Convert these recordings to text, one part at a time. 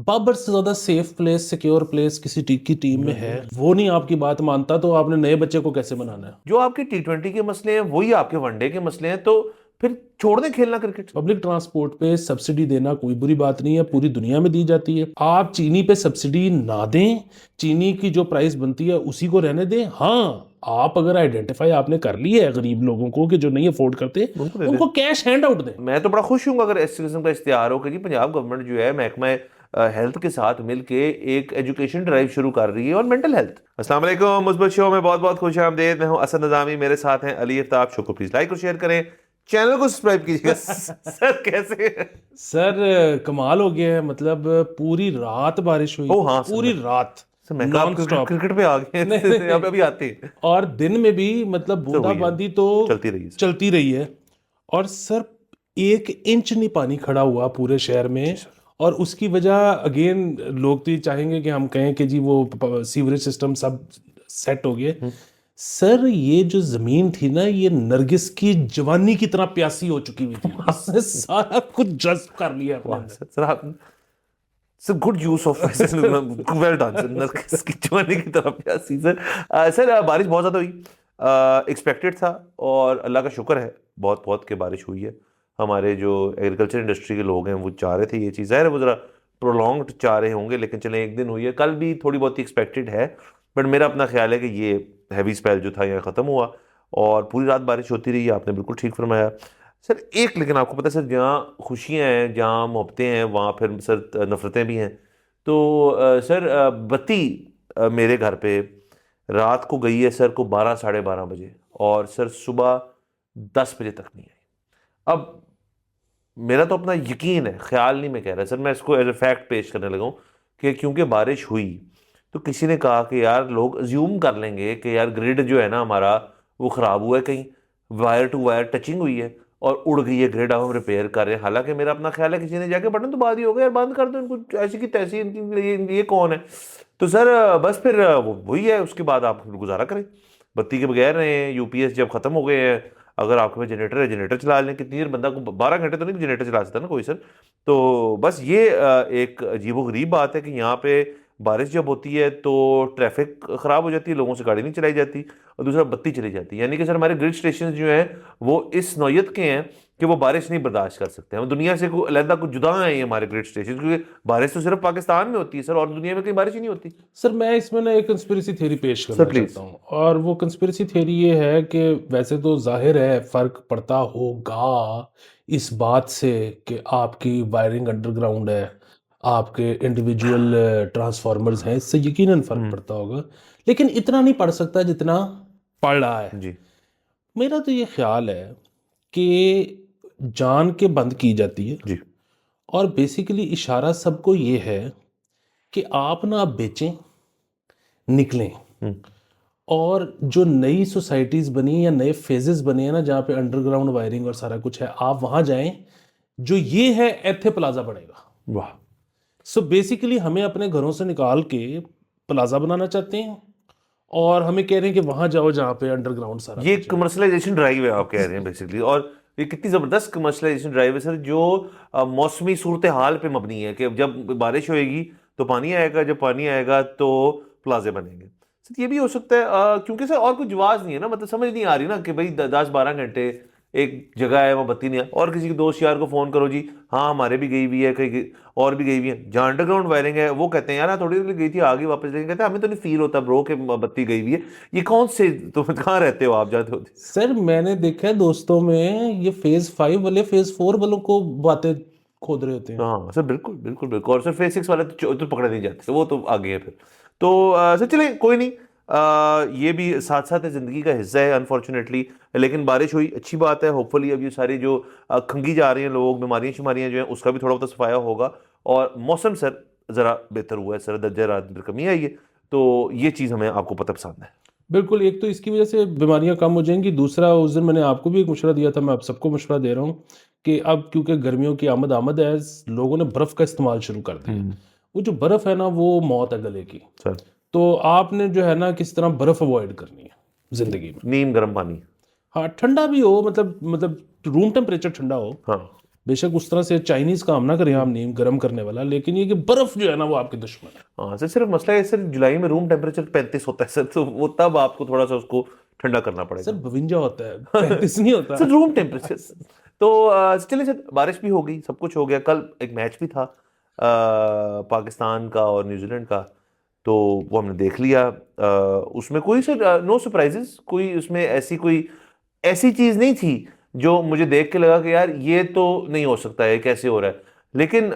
बाबर से ज्यादा safe place, secure place किसी की टीम में है, वो नहीं आपकी बात मानता, तो आपने नए बच्चे को कैसे बनाना है? जो आपके T20 के मसले हैं वही आपके वनडे के मसले हैं, तो फिर छोड़ दें खेलना क्रिकेट। पब्लिक ट्रांसपोर्ट पे सब्सिडी देना कोई बुरी बात नहीं है, पूरी दुनिया में दी जाती है। आप चीनी पे सब्सिडी ना दें, चीनी की जो प्राइस बनती है उसी को रहने दें। हाँ, आप अगर आइडेंटिफाई आपने कर ली है गरीब लोगों को कि जो नहीं अफोर्ड करते, उनको दे दें। उनको कैश हैंड आउट दें। मैं तो बड़ा खुश हूँ अगर इस किस्म का इश्तिहार हो कि जी पंजाब गवर्नमेंट जो है महकमा हेल्थ के साथ मिलके एक एजुकेशन ड्राइव शुरू कर रही है और मेंटल हेल्थ। अस्सलाम वालेकुम, मुस्बत शो में बहुत बहुत खुश आमदीद। मैं हूं असद नज़ामी, मेरे साथ हैं अली आफ्ताब। शो को प्लीज लाइक और शेयर करें, चैनल को सब्सक्राइब कीजिएगा। सर कैसे हैं? सर कमाल हो गया है, मतलब पूरी रात बारिश हुई, ओ हाँ सर, पूरी रात सर मैं कहा आप नॉन स्टॉप। क्रिकेट पे आ गए नहीं नहीं हैं। नहीं। अब अभी आते हैं। और दिन में भी मतलब सर वही है, बूंदाबांदी तो चलती रही है सर। चलती रही है। और सर 1 इंच नहीं पानी खड़ा हुआ पूरे शहर जी में। सर। और उसकी वजह अगेन, लोग तो ये चाहेंगे कि हम कहें कि जी वो सीवरेज सिस्टम सब सेट हो गए। सर ये जो जमीन थी ना, ये नरगिस की जवानी की तरह प्यासी हो चुकी हुई थी, इसने सारा कुछ जज्ब कर लिया अपने वाह अंदर। सर, सर आप sir good use of well done sir. Nargis की जवानी की तरफ प्यासी सर। सर बारिश बहुत ज़्यादा हुई, एक्सपेक्टेड था, और अल्लाह का शुक्र है बहुत बहुत के बारिश हुई है। हमारे जो एग्रीकल्चर इंडस्ट्री के लोग हैं वो चाह रहे थे ये चीज़, ज़ाहिर है वो ज़रा प्रोलॉन्ग्ड चाह रहे होंगे, लेकिन चले एक दिन हुई है, कल भी थोड़ी बहुत एक्सपेक्टेड है। बट मेरा अपना ख्याल है कि ये हैवी स्पेल जो था यहाँ ख़त्म हुआ और पूरी रात बारिश होती रही। आपने बिल्कुल ठीक फरमाया सर। एक लेकिन आपको पता है सर, जहाँ खुशियाँ हैं, जहाँ मोहब्बतें हैं, वहाँ फिर सर नफ़रतें भी हैं। तो सर बत्ती मेरे घर पे रात को गई है सर को 12 साढ़े 12 बजे, और सर सुबह 10 बजे तक नहीं आई। अब मेरा तो अपना यकीन है, ख्याल नहीं मैं कह रहा सर, मैं इसको एज ए फैक्ट पेश करने लगा हूँ कि क्योंकि बारिश हुई तो किसी ने कहा कि यार लोग अज्यूम कर लेंगे कि यार ग्रिड जो है ना हमारा वो ख़राब हुआ है, कहीं वायर टू वायर टचिंग हुई है और उड़ गई है ग्रिड, अब हम रिपेयर कर रहे हैं। हालांकि मेरा अपना ख्याल है किसी ने जाके बटन तो बात ही होगा यार, बंद कर दो इनको, ऐसी की तैसी, इनकी ये कौन है। तो सर बस फिर वो वही है, उसके बाद आप गुजारा करें बत्ती के बगैर रहे। यूपीएस जब खत्म हो गए हैं, अगर आपके पास जनरेटर है जनरेटर चला लें। कितनी देर बंदा को 12 घंटे तो नहीं जनरेटर चला सकता ना कोई सर। तो बस ये एक अजीबोगरीब बात है कि यहाँ पे बारिश जब होती है तो ट्रैफिक ख़राब हो जाती है, लोगों से गाड़ी नहीं चलाई जाती, और दूसरा बत्ती चली जाती है। यानी कि सर हमारे ग्रिड स्टेशन जो हैं वो इस नौयत के हैं कि वो बारिश नहीं बर्दाश्त कर सकते हैं। हम दुनिया से कोई अलहदा कुछ जुदा हैं ये हमारे ग्रिड स्टेशन, क्योंकि बारिश तो सिर्फ पाकिस्तान में होती है सर, और दुनिया में कहीं बारिश ही नहीं होती। सर मैं इसमें ना एक कंस्पिरेसी थ्योरी पेश सर करना प्लीज। चाहता हूँ, और वो कंस्पिरेसी थ्योरी ये है कि वैसे तो जाहिर है फर्क पड़ता होगा इस बात से कि आपकी वायरिंग अंडरग्राउंड है, आपके इंडिविजुअल ट्रांसफार्मर्स हैं, इससे यकीनन फर्क हम्म। पड़ता होगा। लेकिन इतना नहीं पड़ सकता जितना पड़ रहा है। जी। मेरा तो ये ख्याल है कि जान के बंद की जाती है, जी। और बेसिकली इशारा सबको ये है कि आप ना बेचें, निकलें। हम्म। और जो नई सोसाइटीज़ बनी या नए फेजेस बने हैं ना, जहाँ पे अंडरग्राउंड वायरिंग और सारा कुछ है, आप वहाँ जाएं। जो ये है एथे प्लाजा बनेगा। वाह। सो बेसिकली हमें अपने घरों से निकाल के प्लाजा बनाना चाहते हैं, और हमें कह रहे हैं कि वहाँ जाओ जहाँ पे अंडरग्राउंड सारा ये कुछ है। कमर्शलाइजेशन ड्राइव है आप कह रहे हैं बेसिकली, और ये कितनी ज़बरदस्त कमर्शलाइजेशन ड्राइव है सर, जो मौसमी सूरत हाल पे मबनी है कि जब बारिश होएगी तो पानी आएगा, जब पानी आएगा तो प्लाजे बनेंगे। सर ये भी हो सकता है क्योंकि सर और कुछ जवाब नहीं है ना, मतलब समझ नहीं आ रही ना कि भाई 10 12 घंटे एक जगह है वहाँ बत्ती नहीं है, और किसी के दोस्त यार को फ़ोन करो जी, हाँ हमारे भी गई हुई है, और भी गई हुई है। जहाँ अंडरग्राउंड वायरिंग है वो कहते हैं यार हाँ, थोड़ी देर गई थी आगे वापस, लेकिन कहते हैं हमें तो नहीं फील होता ब्रो के बत्ती गई हुई है। ये कौन से, तुम कहाँ रहते हो आप जाते होते? सर मैंने देखा है दोस्तों में, ये फेज 5 वाले फेज 4 वालों को बातें खोद रहे होते हैं। हाँ सर बिल्कुल बिल्कुल बिल्कुल, और सर फेज 6 वाले तो पकड़े नहीं जाते, तो वो तो आगे है फिर। तो सर चलिए कोई नहीं, ये भी साथ साथ ज़िंदगी का हिस्सा है अनफॉर्चुनेटली। लेकिन बारिश हुई अच्छी बात है, होपफुली अब ये सारी जो खंगी जा रही हैं लोग, बीमारियाँ शुमारियाँ जो हैं उसका भी थोड़ा बहुत सफाया होगा, और मौसम सर ज़रा बेहतर हुआ है सर, दर्जा रात में कमी आई है। तो ये चीज़ हमें आपको पता पसंद है। बिल्कुल, एक तो इसकी वजह से बीमारियां कम हो जाएंगी, दूसरा उस दिन मैंने आपको भी एक मशवरा दिया था, मैं आप सबको मशवरा दे रहा हूँ कि अब क्योंकि गर्मियों की आमद आमद है, लोगों ने बर्फ़ का इस्तेमाल शुरू कर दिया। हम्म। वो जो बर्फ़ है ना, वो मौत है गले की। सर तो आपने जो है ना किस तरह बर्फ़ अवॉइड करनी है ज़िंदगी में। नीम गर्म पानी। हाँ, ठंडा भी हो, मतलब रूम टेम्परेचर ठंडा हो, हाँ बेशक उस तरह से चाइनीज काम ना करें, हम नीम गर्म करने वाला, लेकिन ये कि बर्फ जो है ना वो आपके दुश्मन है। हाँ सर, सिर्फ मसला है सर, जुलाई में रूम टेम्परेचर 35 होता है सर, तो वो तब आपको थोड़ा सा उसको ठंडा करना सर पड़ेगा। 52 होता है, 35 नहीं होता। Sir room temperature. तो चलिए सर, बारिश भी हो गई, सब कुछ हो गया। कल एक मैच भी था पाकिस्तान का और न्यूजीलैंड का, तो वो हमने देख लिया। उसमें कोई सर नो सरप्राइजेस, कोई उसमें कोई ऐसी चीज नहीं थी जो मुझे देख के लगा कि यार ये तो नहीं हो सकता है, कैसे हो रहा है। लेकिन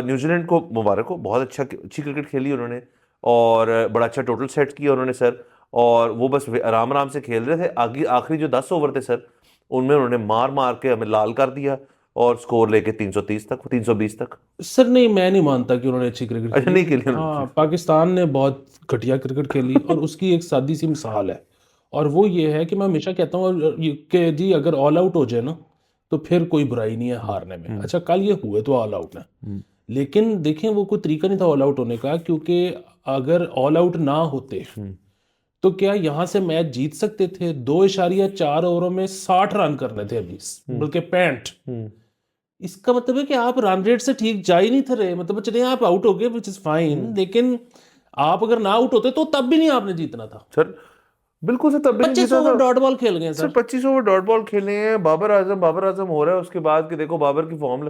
न्यूजीलैंड को मुबारक हो, बहुत अच्छी क्रिकेट खेली उन्होंने, और बड़ा अच्छा टोटल सेट किया उन्होंने सर। और वो बस आराम आराम से खेल रहे थे। आगे आखिरी जो 10 ओवर थे सर, उनमें उन्होंने मार मार के हमें लाल कर दिया, और स्कोर लेके 330 तक, 320 तक। सर नहीं, मैं नहीं मानता कि उन्होंने अच्छी क्रिकेट अच्छा, खेली। नहीं खेली हाँ, उन्होंने। पाकिस्तान ने बहुत घटिया क्रिकेट खेली, और उसकी एक सादी सी मिसाल है, और वो ये है कि मैं हमेशा कहता हूँ कि जी अगर ऑल आउट हो जाए ना तो फिर कोई बुराई नहीं है हारने में। अच्छा, कल ये हुए तो ऑल आउट है, लेकिन देखें वो कोई तरीका नहीं था ऑल आउट होने का, क्योंकि अगर ऑल आउट ना होते तो क्या यहाँ से मैच जीत सकते थे? 2.4 ओवरों में 60 रन करने थे अभी, बल्कि 65। इसका मतलब है कि आप रन रेट से ठीक जा ही नहीं थे रहे। मतलब चलिए आप आउट हो गए, विच इज फाइन, लेकिन आप अगर ना आउट होते तो तब भी नहीं आपने जीतना था। सर बिल्कुल सर, तब भी नहीं 25 जीता ओवर था डॉट बॉल खेल गए sir. Sir. 25 over dot ball खेले हैं। बाबर आजम हो रहा है उसके बाद, कि देखो बाबर की फॉर्म,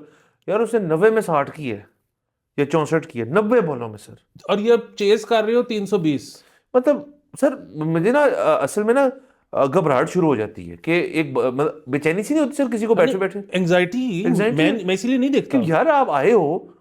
यार उसने 90 में 60 की है या 64 की है, 90 बॉलों में सर। और ये अब चेस कर रहे हो 320। मतलब सर, मुझे ना असल में ना घबराहट शुरू हो जाती है कि एक मतलब बेचैनी सी नहीं होती सर किसी को बैठे बैठे। एंजाइटी, एंग्जाइटी मैं इसीलिए नहीं देखता। कि यार आप आए हो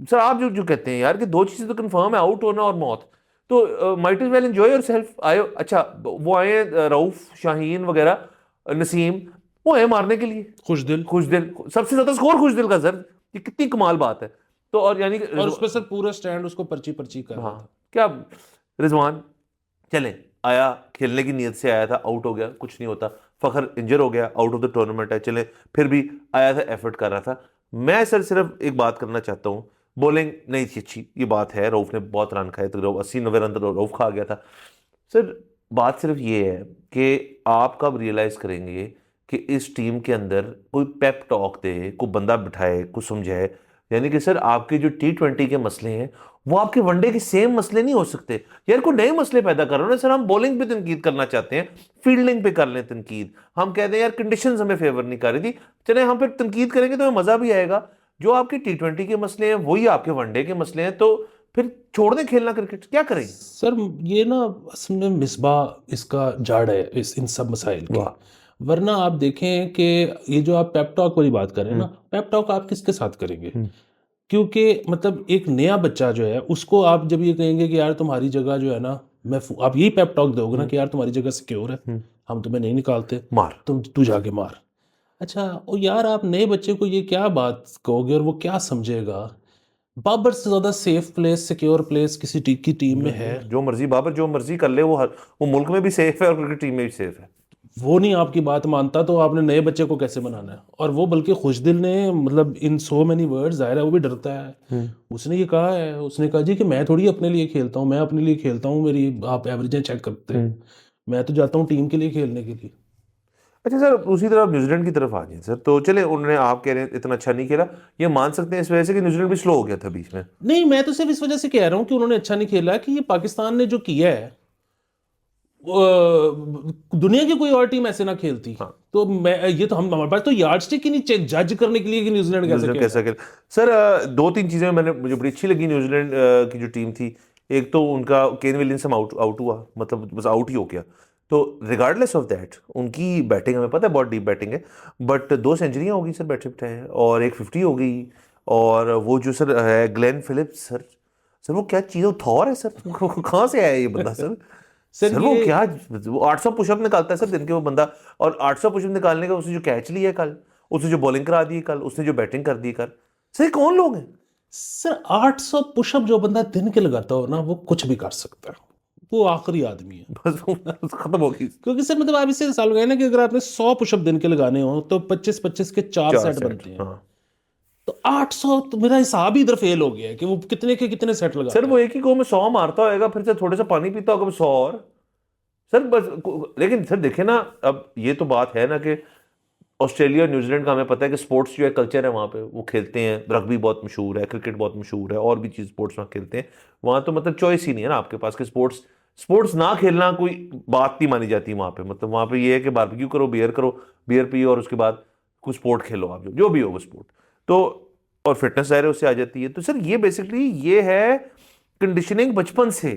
सर, आप जो जो कहते हैं यार कि दो चीजें तो कंफर्म है, आउट होना और मौत, तो might is well enjoy yourself. आए हो, अच्छा वो आए हैं, रऊफ, शाहीन वगैरह, नसीम, वो आए मारने के लिए। खुश दिल। खुश दिल, सबसे ज्यादा स्कोर खुश दिल का सर, ये कितनी कमाल बात है। तो और यानी कि और उस पर सर पूरा स्टैंड उसको पर्ची पर्ची कर रहा हाँ था। क्या, रिजवान चले आया, खेलने की नीयत से आया था, आउट हो गया, कुछ नहीं होता। फखर इंजर हो गया, आउट ऑफ द टूर्नामेंट है, चले फिर भी आया था, एफर्ट कर रहा था। मैं सर सिर्फ एक बात करना चाहता हूँ, बॉलिंग नहीं थी अच्छी, ये बात है। रऊफ ने बहुत रन खाए, तो 80-90 रन तो रऊफ खा गया था सर। बात सिर्फ ये है कि आप कब रियलाइज करेंगे कि इस टीम के अंदर कोई पेप टॉक दे, कोई बंदा बिठाए, कुछ समझाए। यानी कि सर आपके जो T20 के मसले हैं वो आपके वनडे के सेम मसले नहीं हो सकते। यार कोई नए मसले पैदा कर रहे हो ना सर। हम बॉलिंग पे तनकीद करना चाहते हैं, फील्डिंग पे कर लें तनकीद। हम कहते हैं यार कंडीशंस हमें फेवर नहीं कर रही थी, चले हम फिर तनकीद करेंगे तो हमें मजा भी आएगा। जो आपके T20 के मसले हैं वही आपके वनडे के मसले हैं, तो फिर छोड़ दें खेलना क्रिकेट, क्या करें। सर ये ना असल में मिसबाह इसका जड़ है इस इन सब मसाइल की। वाह। वरना आप देखें कि ये जो आप पेप टॉक वाली बात कर रहे हैं ना, पेप टॉक आप किसके साथ करेंगे? क्योंकि मतलब एक नया बच्चा जो है उसको आप जब ये कहेंगे कि यार तुम्हारी जगह जो है ना, आप यही पेप टॉक दोगे ना कि यार तुम्हारी जगह सिक्योर है, हम तुम्हें नहीं निकालते, मार। तू जाके मार। अच्छा, और यार आप नए बच्चे को ये क्या बात कहोगे और वो क्या समझेगा? बाबर से ज्यादा सेफ प्लेस, सिक्योर प्लेस किसी की टीम में है? जो मर्जी बाबर जो मर्जी कर ले, वो मुल्क में भी सेफ है और क्रिकेट टीम में भी सेफ है। वो नहीं आपकी बात मानता तो आपने नए बच्चे को कैसे बनाना है? और वो बल्कि खुशदिल ने मतलब इन सो मेनी वर्ड्स, जाहिर है वो भी डरता है। उसने ये कहा है, उसने कहा जी कि मैं थोड़ी अपने लिए खेलता हूँ, मैं अपने लिए खेलता हूँ, मेरी आप एवरेजें चेक करते हैं, मैं तो जाता हूँ टीम के लिए खेलने के लिए। अच्छा सर, उसी तरह न्यूजीलैंड की तरफ आ जाए सर, तो चले उन्होंने, आप कह रहे हैं इतना अच्छा नहीं खेला, ये मान सकते हैं इस वजह से कि न्यूजीलैंड भी स्लो हो गया था बीच में। नहीं, मैं तो सिर्फ इस वजह से कह रहा हूँ कि उन्होंने अच्छा नहीं खेला कि ये पाकिस्तान ने जो किया है दुनिया की कोई और टीम ऐसे ना खेलती। हाँ। तो मैं ये तो हम हमारे पास तो यार्डस्टिक ही नहीं चेक जज करने के लिए कि न्यूजीलैंड कैसे न्यूजीलैंड खेल कैसा खेल सर। दो तीन चीजें मुझे बड़ी अच्छी लगी न्यूजीलैंड की जो टीम थी। एक तो उनका केन विलियमसन आउट आउट हुआ, मतलब बस आउट ही हो गया। तो रिगार्डलेस ऑफ दैट उनकी बैटिंग, हमें पता है बहुत डीप बैटिंग है, बट 2 सेंचुरियां हो गई सर बैठे बिठाए, और एक 50 हो गई। और वो जो सर है ग्लेन फिलिप्स सर, सर वो क्या चीज़ है, थॉर है सर। कहाँ से आया ये बंदा सर? सर सर वो ये क्या, वो 800 पुशअप निकालता है सर दिन के वो बंदा। और 800 पुशअप निकालने का उसने जो कैच लिया है कल, उसने जो बॉलिंग करा दी कल, उसने जो बैटिंग कर दी कल, सर ये कौन लोग हैं? सर 800 पुशअप जो बंदा दिन के लगाता हो ना वो कुछ भी कर सकता है, वो आखिरी आदमी है। बस खत्म हो गई। क्योंकि सर मतलब आप इससे साल गए ना कि अगर आपने 100 पुशअप दिन के लगाने हो तो 25-25 के 4 4 सेट सेट, बनते हैं। हाँ। तो 800, तो मेरा हिसाब ही इधर फेल हो गया है कि वो कितने के कितने सेट लगाता सर है। वो एक ही गो में 100 मारता होगा, फिर से थोड़े सा पानी पीता होगा, 100 और। सर बस लेकिन सर देखे ना, अब ये तो बात है ना कि ऑस्ट्रेलिया और न्यूजीलैंड का हमें पता है कि स्पोर्ट्स जो है कल्चर है वहाँ पे, वो खेलते हैं, रग्बी बहुत मशहूर है, क्रिकेट बहुत मशहूर है, और भी चीज़ स्पोर्ट्स वहाँ खेलते हैं। वहाँ तो मतलब चॉइस ही नहीं है ना आपके पास कि स्पोर्ट्स स्पोर्ट्स ना खेलना कोई बात नहीं मानी जाती वहाँ पे। मतलब वहाँ पे ये है कि बारबेक्यू करो, बियर पियो, और उसके बाद कुछ स्पोर्ट खेलो, आप जो भी हो वो स्पोर्ट। तो और फिटनेस ज़ाहिर है उससे आ जाती है। तो सर ये बेसिकली ये है कंडीशनिंग बचपन से।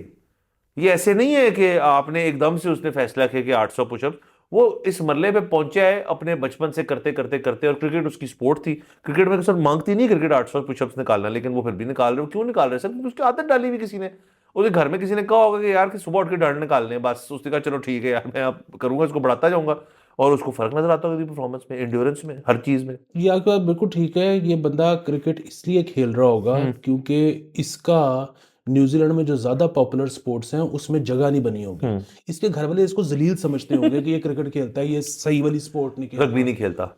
ये ऐसे नहीं है कि आपने एकदम से उसने फैसला किया कि 800 पुशअप, वो इस मरले पे पहुंचा है अपने बचपन से करते करते करते। और क्रिकेट उसकी स्पोर्ट थी। क्रिकेट में सर मांगती नहीं क्रिकेट 800 पुशअप्स निकालना, लेकिन वो फिर भी निकाल रहे हो। क्यों निकाल रहे हैं सर? क्योंकि उसकी आदत डाली हुई किसी ने। उसके घर में किसी ने कहा होगा कि यार कि सुबह उठ के डांड निकालने हैं, बस उसने कहा चलो ठीक है यार मैं अब करूंगा, इसको बढ़ाता जाऊंगा। और उसको फर्क नजर आता होगा परफॉर्मेंस में, एंड्योरेंस में, हर चीज में। ये आपकी बात बिल्कुल ठीक है। ये बंदा क्रिकेट इसलिए खेल रहा होगा क्योंकि इसका न्यूजीलैंड में जो ज़्यादा पॉपुलर स्पोर्ट्स हैं उसमें जगह नहीं बनी होगी। इसके घर वाले इसको जलील समझते होंगे कि ये क्रिकेट खेलता है, ये सही वाली स्पोर्ट नहीं रग्बी खेलता। नहीं खेलता।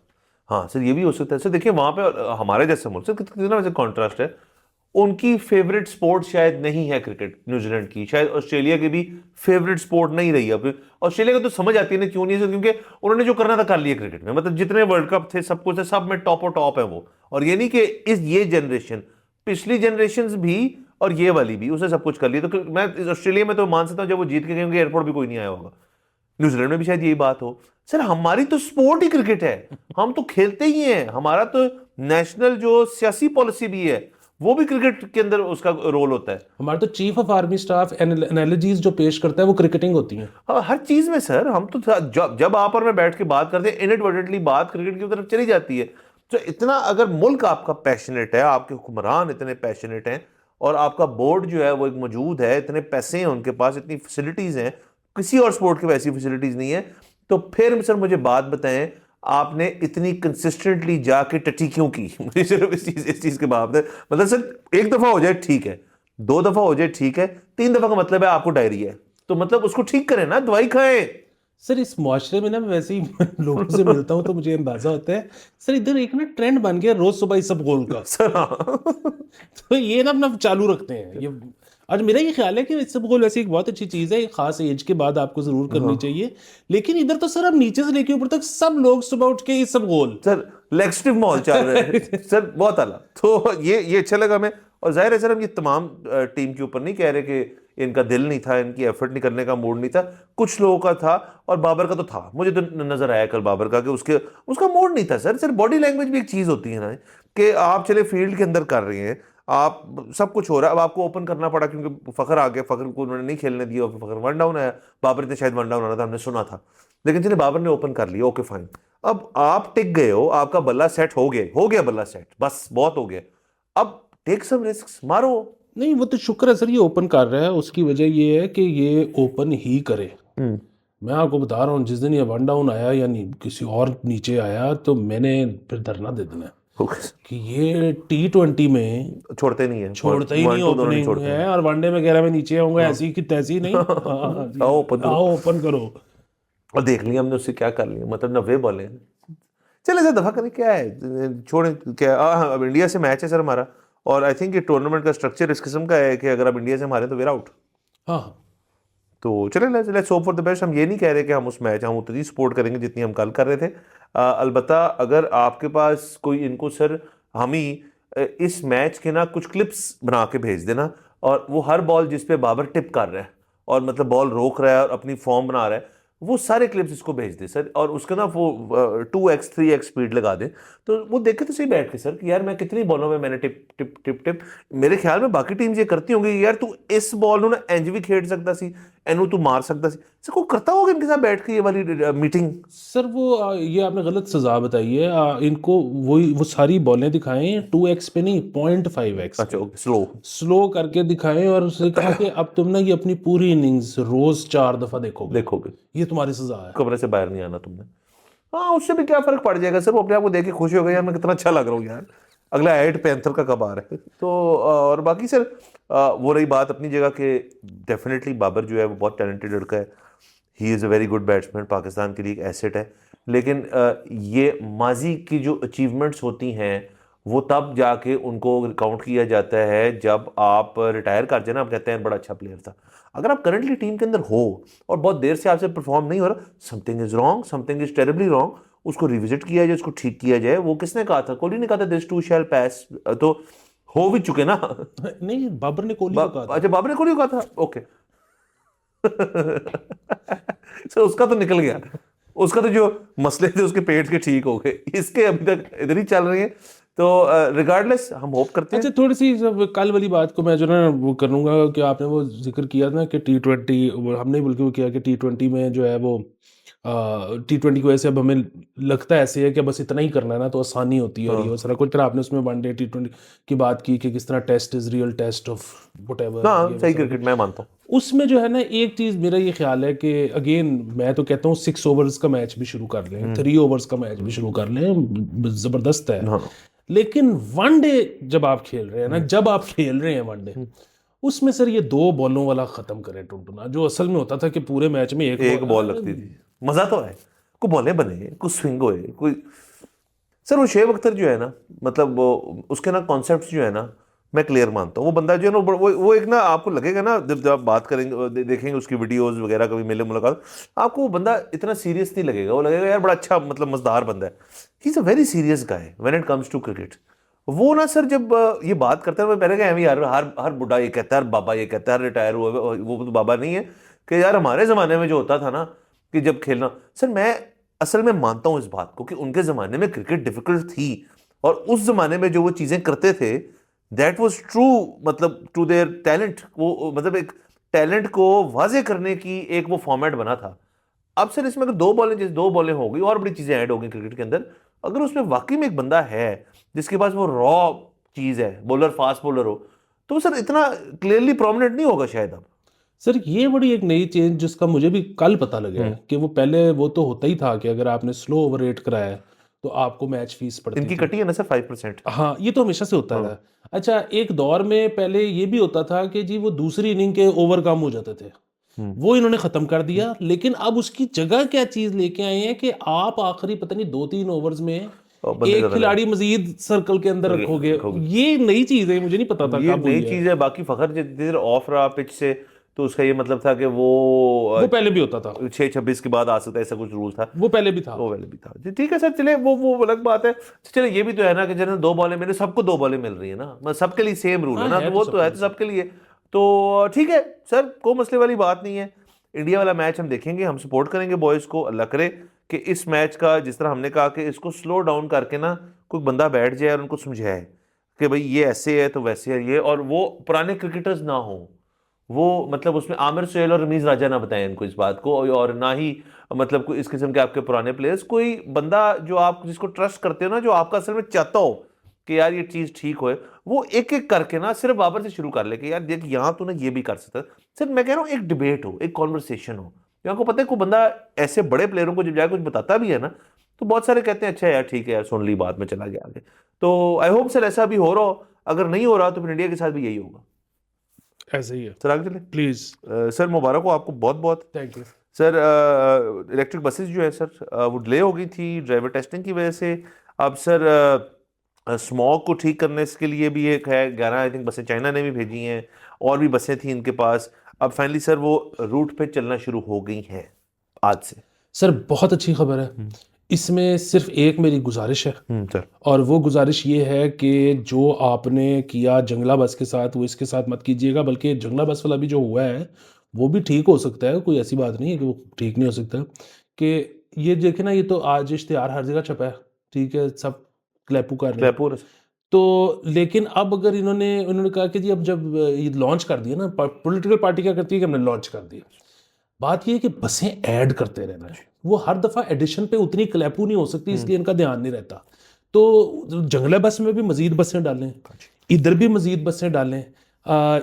हाँ सर ये भी हो सकता है सर। देखिए वहां पे हमारे जैसे मुल्क से कितना वैसे कॉन्ट्रास्ट है। उनकी फेवरेट स्पोर्ट शायद नहीं है क्रिकेट, न्यूजीलैंड की। शायद ऑस्ट्रेलिया की भी फेवरेट स्पोर्ट नहीं रही अब। ऑस्ट्रेलिया को तो समझ आती है ना क्यों नहीं है सर, क्योंकि उन्होंने जो करना था कर लिया क्रिकेट में। मतलब जितने वर्ल्ड कप थे सब कुछ है, सब में टॉप और टॉप है वो। और ये नहीं कि इस ये जनरेशन, पिछली जनरेशन भी और ये वाली भी, उसने सब कुछ कर लिया। तो मैं ऑस्ट्रेलिया में तो मान सकता हूँ जब वो जीत के गए होंगे एयरपोर्ट भी कोई नहीं आया होगा। न्यूजीलैंड में भी शायद यही बात हो। सर हमारी तो स्पोर्ट ही क्रिकेट है, हम तो खेलते ही हैं। हमारा तो नेशनल जो सियासी पॉलिसी भी है वो भी क्रिकेट के अंदर उसका रोल होता है। हमारा तो chief of army staff analogies जो पेश करता है वो क्रिकेटिंग होती हैं। हाँ हर चीज में सर। हम तो जब आप और मैं बैठ के बात करते हैं इनएडवर्टेंटली बात क्रिकेट की तरफ चली जाती है। तो इतना अगर मुल्क आपका पैशनेट है, आपके हुक्मरान इतने पैशनेट हैं, और आपका बोर्ड जो है वो एक मौजूद है, इतने पैसे हैं उनके पास, इतनी फैसिलिटीज हैं, किसी और स्पोर्ट की वैसी फैसिलिटीज नहीं है, तो फिर सर मुझे बात बताएं आपने इतनी कंसिस्टेंटली जाके टट्टी क्यों की? मुझे सिर्फ इस चीज के बाबत मतलब सर एक दफा हो जाए ठीक है, 2 दफा हो जाए ठीक है, 3 दफा का मतलब है आपको डायरी है, तो मतलब उसको ठीक करें ना, दवाई खाएं। सर इस मुआशरे में ना मैं वैसे ही लोगों से मिलता हूँ तो मुझे अंदाजा होता है सर इधर एक ना ट्रेंड बन गया रोज सुबह इसबगोल का। सर हाँ। तो ये ना अपना चालू रखते हैं ये। आज मेरा ये ख्याल है कि इसबगोल वैसे एक बहुत अच्छी चीज़ है, एक खास एज के बाद आपको जरूर करनी चाहिए। लेकिन इधर तो सर अब नीचे से लेके ऊपर तक सब लोग सुबह उठ के इसबगोल। सर लेक्सटिव मॉल चल रहे हैं सर, बहुत आला। तो ये अच्छा लगा हमें। और जाहिर है सर हम ये तमाम टीम के ऊपर नहीं कह रहे कि इनका दिल नहीं था, इनकी एफर्ट नहीं करने का मूड नहीं था। कुछ लोगों का था, और बाबर का तो था। मुझे तो नजर आया कल बाबर का कि उसका मूड नहीं था। सर बॉडी लैंग्वेज भी एक चीज होती है ना, कि आप चले फील्ड के अंदर कर रहे हैं, आप सब कुछ हो रहा है, अब आपको ओपन करना पड़ा क्योंकि फखर आ गया, फखर को उन्होंने नहीं खेलने दिया, और फखर वन डाउन आया। बाबर ने शायद वन डाउन आना था, हमने सुना था, लेकिन चलिए बाबर ने ओपन कर लिया, ओके फाइन। अब आप टिक गए हो, आपका बल्ला सेट हो गया बल्ला सेट, बस बहुत हो गया। अब टेक सम रिस्क, मारो। नहीं वो तो शुक्र है सर ये ओपन कर रहा है। उसकी वजह ये है कि ये ओपन ही करे। मैं आपको बता रहा हूँ जिस दिन ये वन डाउन आया या नहीं किसी और नीचे आया तो मैंने फिर धरना दे देना कि ये T20 में छोड़ते नहीं है, छोड़ता ही नहीं, 1-2 दोनों नहीं ओपनिंग छोड़ते है। हैं। और वनडे में कह रहा मैं नीचे आऊंगा, ऐसी की तैसी नहीं। हाँ जी, आओ ओपन करो। आओ ओपन करो। और देख लिया हमने उससे क्या कर लिया, मतलब 90 बॉलें। चले सर दफा करें, क्या है, छोड़ें क्या। हाँ अब इंडिया से मैच है सर हमारा, और आई थिंक ये टूर्नामेंट का स्ट्रक्चर इस किस्म का है कि अगर आप इंडिया से मारे तो वेर आउट। हाँ तो चले let's hope for the best. हम ये नहीं कह रहे कि हम उतनी सपोर्ट करेंगे जितनी हम कल कर रहे थे। अलबत्ता अगर आपके पास कोई इनको सर, हम ही इस मैच के ना कुछ क्लिप्स बना के भेज देना, और वो हर बॉल जिस पे बाबर टिप कर रहा है और मतलब बॉल रोक रहा है और अपनी फॉर्म बना रहा है, वो सारे क्लिप्स इसको भेज दे सर। और उसका ना वो 2x 3x स्पीड लगा दे, तो वो देखे तो सही बैठ के सर कि यार मैं कितनी बॉलों में मैंने टिप टिप टिप टिप। मेरे ख्याल में बाकी टीम्स ये करती होंगी, यार तू इस बॉल ਨੂੰ ਨਾ ਇੰਜ ਵੀ ਖੇਡ ਸਕਦਾ ਸੀ, ਇਹਨੂੰ तू मार सकता सी। सर कोई करता होगा इनके साथ बैठ के ये वाली मीटिंग? सर वो ये आपने गलत सजा बताई है। इनको वो सारी बॉलें दिखाएं 2x पे नहीं 0.5x अच्छा स्लो स्लो करके दिखाएं और उससे कहा कि अब तुम ना ये अपनी पूरी इनिंग्स रोज 4 दफा देखोगे, ये तुम्हारी सजा है। कमरे से बाहर नहीं आना तुमने। हाँ उससे भी क्या फर्क पड़ जाएगा सर, वो अपने आप को देख के खुश हो गया यार मैं कितना अच्छा लग रहा हूँ यार, अगला एड पैंथर का कब आ रहा है। तो और बाकी सर वो रही बात अपनी जगह के, डेफिनेटली बाबर जो है वो बहुत टैलेंटेड लड़का है, he is a very good batsman, Pakistan के लिए एक एसेट है। लेकिन ये माजी की जो अचीवमेंट्स होती हैं वो तब जाके उनको काउंट किया जाता है जब आप रिटायर कर जाए ना, आप कहते हैं बड़ा अच्छा प्लेयर था। अगर आप करंटली टीम के अंदर हो और बहुत देर से आपसे परफॉर्म नहीं हो रहा, something is wrong, something is terribly wrong, उसको रिविजिट किया जाए, उसको ठीक किया जाए। वो किसने कहा था? कोहली ने कहा था दिस टू शैल पास, तो हो भी चुके ना। नहीं, बाबर ने कोहली को कहा था। अच्छा, बाबर ने कोहली को कहा था, ओके। सर उसका तो निकल गया, उसका तो जो मसले थे उसके पेट के ठीक हो गए, इसके अभी तक इधर ही चल रहे हैं। तो रिगार्डलेस हम होप करते हैं। अच्छा, थोड़ी सी कल वाली बात को मैं जो ना वो करूंगा कि आपने वो जिक्र किया ना कि T20, हमने बल्कि वो किया कि T20 में जो है वो T20 की वजह से अब हमें लगता है ऐसे है कि बस इतना ही करना है ना तो आसानी होती है, और ये सारा कुछ तरह आपने उसमें वनडे T20 की बात की कि किस तरह test is real test of whatever, हाँ सही क्रिकेट मैं मानता हूँ। उसमें जो है ना एक चीज मेरा ये ख्याल है कि अगेन मैं तो कहता हूँ 6 ओवर्स का मैच भी शुरू कर लें, 3 ओवर्स का मैच भी शुरू कर लें, जबरदस्त है। हाँ लेकिन वनडे जब आप खेल रहे हैं ना, जब आप खेल रहे हैं वनडे, उसमें सर ये 2 बॉलों वाला खत्म करें टुनटुना, जो असल में होता था कि पूरे मैच में एक बॉल लगती थी, मजा तो है, कोई बॉलें बने, कोई स्विंग होए, कोई। सर वो शेब अख्तर जो है ना, मतलब उसके ना कॉन्सेप्ट जो है ना, मैं क्लियर मानता हूँ। वो बंदा जो है ना, वो एक ना, आपको लगेगा ना जब आप बात करेंगे, देखेंगे उसकी वीडियोस वगैरह, कभी मिले मुलाकात, आपको वो बंदा इतना सीरियस नहीं लगेगा। वो लगेगा यार बड़ा अच्छा, मतलब मजेदार बंदा है। He is a very serious guy when it comes to cricket. वो ना सर जब ये बात करता है, मैं पहले कहा यार हर हर बुढ़ा ये कहता है, हर बाबा ये कहता है, हर रिटायर हुआ वो तो बाबा नहीं है, कि यार हमारे ज़माने में जो होता था ना, कि जब खेलना, सर मैं असल में मानता हूँ इस बात को कि उनके ज़माने में क्रिकेट डिफिकल्ट थी, और उस ज़माने में जो वो चीज़ें करते थे दैट वाज ट्रू, मतलब टू देयर टैलेंट, वो मतलब एक टैलेंट को वाजे करने की एक वो फॉर्मेट बना था। अब सर इसमें अगर 2 बॉलें, जैसे 2 बॉलें हो गई और बड़ी चीज़ें ऐड हो गई क्रिकेट के अंदर, अगर उसमें वाकई में एक बंदा है जिसके पास वो रॉ चीज़ है, बॉलर फास्ट बॉलर हो, तो सर इतना क्लियरली प्रोमिनेंट नहीं होगा शायद अब। सर ये बड़ी एक नई चेंज जिसका मुझे भी कल पता लगा है कि वो पहले वो तो होता ही था कि अगर आपने स्लो ओवर रेट कराया है तो आपको मैच फीस पड़ती इनकी थी। कटी है ना सर 5%। हाँ, ये तो हमेशा से होता रहा है। अच्छा, एक दौर में पहले ये भी होता था कि जी वो दूसरी इनिंग के ओवर कम हो जाते थे, वो इन्होंने खत्म कर दिया। लेकिन अब उसकी जगह क्या चीज लेके आए हैं कि आप आखिरी पता नहीं 2-3 ओवर्स में और बंदे एक ज़्यादा खिलाड़ी मजीद सर्कल के अंदर रखोगे। रखोगे। ये नई चीज है, मुझे नहीं पता था ये कब नई हुई है। चीज़ है। बाकी फ़खर जितनी देर ऑफ रहा पिच से, तो उसका ये मतलब था कि वो वो पहले भी होता था, 6:26 के बाद आ सकता है, ऐसा कुछ रूल था। वो पहले भी था। वो वाले भी था जी, ठीक है सर, चले वो अलग बात है। चले ये भी तो है ना कि जैसे 2 बॉलें मेरे, सबको 2 बॉलें मिल रही है ना, मतलब सबके लिए सेम रूल है हाँ, ना, है तो तो वो तो सबके है लिए तो सही। सबके लिए। तो ठीक है सर, कोई मसले वाली बात नहीं है। इंडिया वाला मैच हम देखेंगे, हम सपोर्ट करेंगे बॉयज़ को। अल्लाह करे कि इस मैच का, जिस तरह हमने कहा कि इसको स्लो डाउन करके ना कोई बंदा बैठ जाए और उनको समझाए कि भाई ये ऐसे है तो वैसे है ये, और वो पुराने क्रिकेटर्स ना हो, वो मतलब उसमें आमिर सुहेल और रमीज राजा ना बताएं इनको इस बात को, और ना ही मतलब कोई इस किस्म के आपके पुराने प्लेयर्स, कोई बंदा जो आप जिसको ट्रस्ट करते हो ना, जो आपका असल में चाहता हो कि यार ये चीज ठीक हो, वो एक एक करके ना सिर्फ बाबर से शुरू कर ले कि यार देख यहाँ तूने ये भी कर सकता है। सिर्फ मैं कह रहा हूँ एक डिबेट हो, एक कॉन्वर्सेशन हो। यहाँ को पता है कोई बंदा ऐसे बड़े प्लेयरों को जब जाए कुछ बताता भी है ना, तो बहुत सारे कहते हैं अच्छा यार ठीक है यार सुन ली बात में चला गया आगे। तो आई होप सर ऐसा भी हो रहा हो। अगर नहीं हो रहा तो फिर इंडिया के साथ भी यही होगा। ऐसे ही है। सर आगे चले। प्लीज। सर मुबारक हो आपको बहुत बहुत। Thank you. Sir electric buses जो है सर, वो डिले हो गई थी ड्राइवर टेस्टिंग की वजह से। अब सर स्मॉग को ठीक करने के लिए भी एक है, 11 आई थिंक बसें चाइना ने भी भेजी हैं, और भी बसें थी इनके पास। अब फाइनली सर वो रूट पे चलना शुरू हो गई हैं आज से। सर बहुत अच्छी खबर है। इसमें सिर्फ एक मेरी गुजारिश है, सर। और वो गुजारिश ये है कि जो आपने किया जंगला बस के साथ वो इसके साथ मत कीजिएगा, बल्कि जंगला बस वाला भी जो हुआ है वो भी ठीक हो सकता है, कोई ऐसी बात नहीं है कि वो ठीक नहीं हो सकता। कि ये देखे ना, ये तो आज इश्तिहार हर जगह छपा है, ठीक है, सब क्लैपू कर रहे हैं। क्लैपूर। तो लेकिन अब अगर इन्होंने उन्होंने कहा कि जी अब जब ये लॉन्च कर दिया ना, पॉलिटिकल पार्टी क्या करती है कि हमने लॉन्च कर दिया, बात ये है कि बसें ऐड करते रहना है। वो हर दफ़ा एडिशन पे उतनी क्लैपू नहीं हो सकती, इसलिए इनका ध्यान नहीं रहता। तो जंगला बस में भी मजीद बसें डालें, इधर भी मजीद बसें डालें।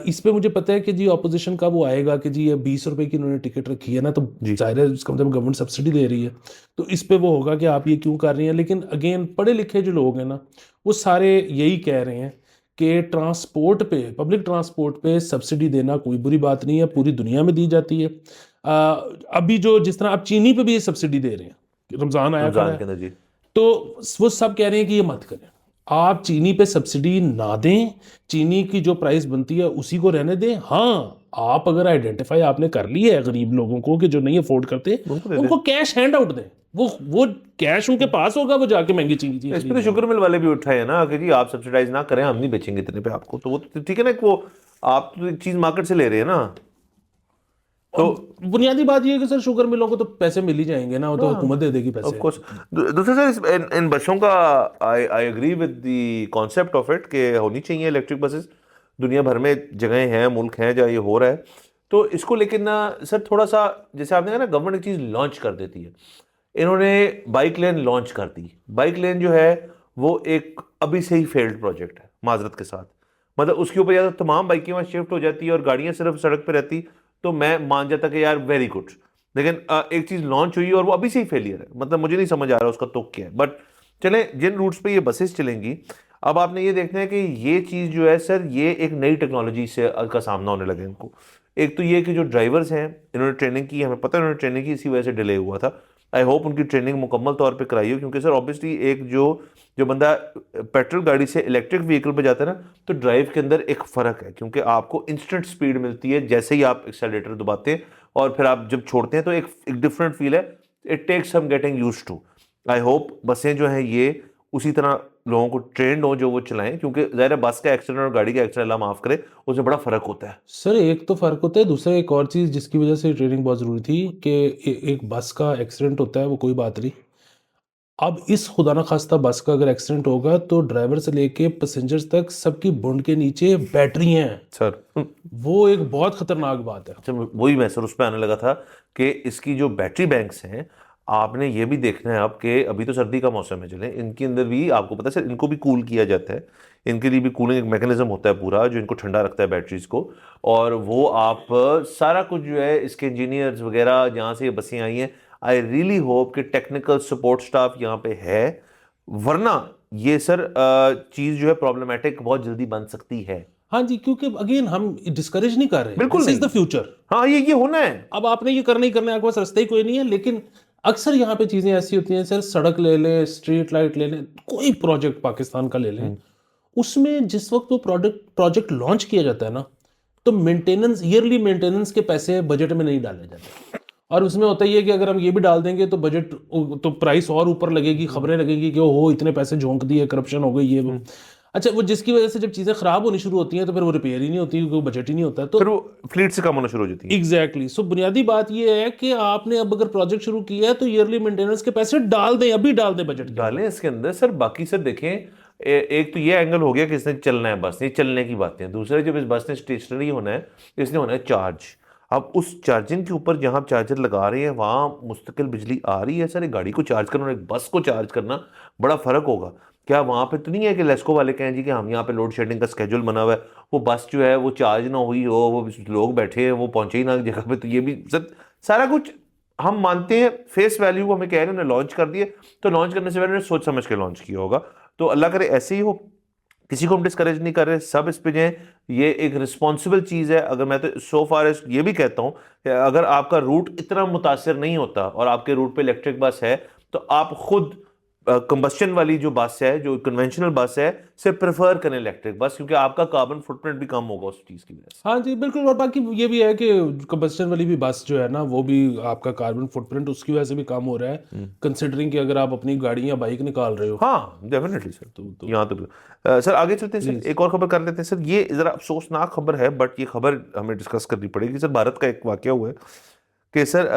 इस पे मुझे पता है कि जी ऑपोजिशन का वो आएगा कि जी ये 20 रुपए की इन्होंने टिकट रखी है ना, तो जाहिर है इसका मतलब गवर्नमेंट सब्सिडी दे रही है, तो इस पे वो होगा कि आप ये क्यों कर रही हैं। लेकिन अगेन पढ़े लिखे जो लोग हैं ना, वो सारे यही कह रहे हैं कि ट्रांसपोर्ट पे, पब्लिक ट्रांसपोर्ट पे सब्सिडी देना कोई बुरी बात नहीं है, पूरी दुनिया में दी जाती है। अभी जो जिस तरह अब चीनी पे भी ये सब्सिडी दे रहे हैं, रमज़ान आया खड़ा रमजान है, के अंदर जी। तो वो सब कह रहे हैं कि ये मत करें। आप चीनी पे सब्सिडी ना दें, चीनी की जो प्राइस बनती है उसी को रहने दें। हाँ, आप अगर आइडेंटिफाई आपने कर ली है गरीब लोगों को कि जो नहीं अफोर्ड करते, उनको दे दें। उनको कैश हैंड आउट दें। वो कैश उनके पास होगा, वो जाके महंगी चीनी इस पे तो खरीदेंगे। शुगर मिल वाले भी उठाए हैं ना कि जी आप सब्सिडाइज ना करें, हम नहीं बेचेंगे इतने पे आपको, तो वो तो ठीक है ना, कि वो आप तो एक चीज मार्केट से ले रहे हैं ना। तो और बुनियादी बात ये है कि सर शुगर मिलों को तो पैसे मिल ही जाएंगे ना, वो तो हुकूमत दे देगी ऑफ पैसे। कोर्स। दूसरा सर, इन बसों का I I agree with the concept of it कि होनी चाहिए इलेक्ट्रिक बसेस। दुनिया भर में जगह हैं, मुल्क हैं जहाँ ये हो रहा है। तो इसको लेकिन ना सर थोड़ा सा, जैसे आपने कहा ना गवर्नमेंट एक चीज़ लॉन्च कर देती है, इन्होंने बाइक लेन लॉन्च कर दी। बाइक लेन जो है वो एक अभी से ही फेल्ड प्रोजेक्ट है माजरत के साथ। मतलब उसके ऊपर या तो तमाम बाइकें वहाँ शिफ्ट हो जाती है और गाड़ियाँ सिर्फ सड़क पे रहती, तो मैं मान जाता कि यार वेरी गुड। लेकिन एक चीज़ लॉन्च हुई और वो अभी से ही फेलियर है। मतलब मुझे नहीं समझ आ रहा उसका तुक क्या है। बट चलें, जिन रूट्स पे ये बसेस चलेंगी, अब आपने ये देखना है कि ये चीज़ जो है सर, ये एक नई टेक्नोलॉजी से का सामना होने लगे इनको। एक तो ये कि जो ड्राइवर्स हैं, इन्होंने ट्रेनिंग की, हमें पता है इन्होंने ट्रेनिंग की, इसी वजह से डिले हुआ था। आई होप उनकी ट्रेनिंग मुकम्मल तौर पे कराई हो, क्योंकि सर ऑब्वियसली एक जो जो बंदा पेट्रोल गाड़ी से इलेक्ट्रिक व्हीकल पे जाता है ना, तो ड्राइव के अंदर एक फ़र्क है, क्योंकि आपको इंस्टेंट स्पीड मिलती है जैसे ही आप एक्सेलरेटर दबाते हैं, और फिर आप जब छोड़ते हैं तो एक डिफरेंट फील है। It takes some getting used to. I hope बसें जो हैं ये उसी तरह लोगों को ट्रेंड हो जो वो चलाएं, क्योंकि ज़ाहिर है बस का एक्सीडेंट और गाड़ी का एक्सीडेंट, अल्लाह माफ़ करे, उसमें बड़ा फ़र्क होता है। सर एक तो फर्क होता है, दूसरा एक और चीज़ जिसकी वजह से ट्रेनिंग बहुत ज़रूरी थी कि एक बस का एक्सीडेंट होता है वो कोई बात नहीं। अब इस खुदा न खास्ता बस का अगर एक्सीडेंट होगा तो ड्राइवर से लेके पैसेंजर्स तक सबकी बूंद के नीचे बैटरी हैं। सर वो एक बहुत खतरनाक बात है। अच्छा, वही मैं सर उस पर आने लगा था कि इसकी जो बैटरी बैंक्स हैं, आपने ये भी देखना है अब कि अभी तो सर्दी का मौसम है, चले इनके अंदर भी आपको पता है सर, इनको भी कूल किया जाता है। इनके लिए भी कूलिंग एक मैकेनिज्म होता है पूरा, जो इनको ठंडा रखता है बैटरीज को। और वो आप सारा कुछ जो है इसके इंजीनियर्स वगैरह जहाँ से ये बसें आई हैं, आई रियली होप कि टेक्निकल सपोर्ट स्टाफ यहाँ पे है, वरना ये सर चीज़ जो है प्रॉब्लमेटिक बहुत जल्दी बन सकती है। हाँ जी, क्योंकि अगेन हम डिस्करेज नहीं कर रहे, बिल्कुल दिस इज द नहीं। फ्यूचर। हाँ, ये होना है। अब आपने ये करना ही करना है, आपके पास रास्ता ही कोई नहीं है। लेकिन अक्सर यहाँ पे चीज़ें ऐसी होती हैं सर, सड़क ले लें, स्ट्रीट लाइट ले लें, कोई प्रोजेक्ट पाकिस्तान का ले लें, उसमें जिस वक्त वो प्रोडक्ट प्रोजेक्ट लॉन्च किया जाता है ना, तो मेंटेनेंस, ईयरली मेंटेनेंस के पैसे बजट में नहीं डाले जाते। और उसमें होता ही है कि अगर हम ये भी डाल देंगे तो बजट, तो प्राइस और ऊपर लगेगी, खबरें लगेगी कि ओहो इतने पैसे झोंक दिए, करप्शन हो गई, ये वो। अच्छा, वो जिसकी वजह से जब चीज़ें खराब होनी शुरू होती हैं तो फिर वो रिपेयर ही नहीं होती, क्योंकि वो बजट ही नहीं होता। तो फिर वो फ्लीट से कम होना शुरू हो जाती है। एग्जैक्टली सो बुनियादी बात ये है कि आपने अब अगर प्रोजेक्ट शुरू किया है तो ईयरली मेंटेनेंस के पैसे डाल दें, अभी डाल दें बजट के। डालें इसके अंदर सर। बाकी सर देखें, एक तो ये एंगल हो गया कि इसने चलना है बस, ये चलने की बातें। दूसरा, जब इस बस ने स्टेशनरी होना है, इसने होना है चार्ज। अब उस चार्जिंग के ऊपर जहां आप चार्जर लगा रहे हैं वहां मुस्तकिल बिजली आ रही है सर। एक गाड़ी को चार्ज करना और एक बस को चार्ज करना बड़ा फर्क होगा। क्या वहां पे तो नहीं है कि लेस्को वाले कहें जी कि हम यहाँ पे लोड शेडिंग का स्केड्यूल बना हुआ है, वो बस जो है वो चार्ज ना हुई हो, वो लोग बैठे हैं, वो पहुंचे ही ना जगह पे, तो ये भी सर सारा कुछ हम मानते हैं। फेस वैल्यू हमें कह रहे हैं, उन्हें लॉन्च कर दिए, तो लॉन्च करने से पहले उन्होंने सोच समझ के लॉन्च किया होगा। तो अल्लाह करे ऐसे ही हो, किसी को हम डिस्करेज नहीं कर रहे, सब इस पे जाएं। ये एक रिस्पॉन्सिबल चीज़ है। अगर मैं तो सो फार ये भी कहता हूँ कि अगर आपका रूट इतना मुतासर नहीं होता और आपके रूट पे इलेक्ट्रिक बस है, तो आप खुद कंबस्शन वाली जो बस है, जो कन्वेंशनल बस है, से प्रेफर करें इलेक्ट्रिक बस, क्योंकि आपका कार्बन फुटप्रिंट भी कम होगा उस चीज़ की वजह से। हाँ जी बिल्कुल। और बाकी ये भी है कि कंबस्टन वाली भी बस जो है ना, वो भी आपका कार्बन फुटप्रिंट उसकी वजह से भी कम हो रहा है, कंसिडरिंग कि अगर आप अपनी गाड़ी या बाइक निकाल रहे हो। हाँ डेफिनेटली सर। तो यहाँ तो सर आगे चलते हैं सर, एक और खबर कर लेते हैं सर। ये ज़रा अफसोसनाक खबर है, बट ये खबर हमें डिस्कस करनी पड़ेगी सर। भारत का एक वाकया हुआ है कि सर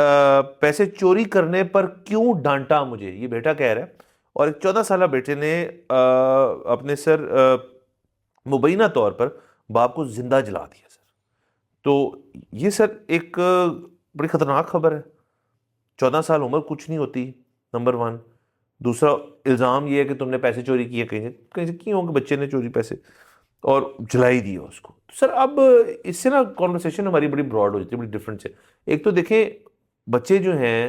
पैसे चोरी करने पर क्यों डांटा मुझे, ये बेटा कह रहा है। और एक 14 साल बेटे ने अपने सर मुबैना तौर पर बाप को जिंदा जला दिया सर। तो ये सर एक बड़ी खतरनाक खबर है। 14 साल उम्र कुछ नहीं होती, नंबर वन। दूसरा इल्ज़ाम ये है कि तुमने पैसे चोरी किए, कहीं से किए होंगे बच्चे ने चोरी पैसे, और जला ही दिया उसको। तो सर अब इससे ना कॉन्वर्सेशन हमारी बड़ी ब्रॉड हो जाती है, बड़ी डिफरेंट है। एक तो देखें, बच्चे जो हैं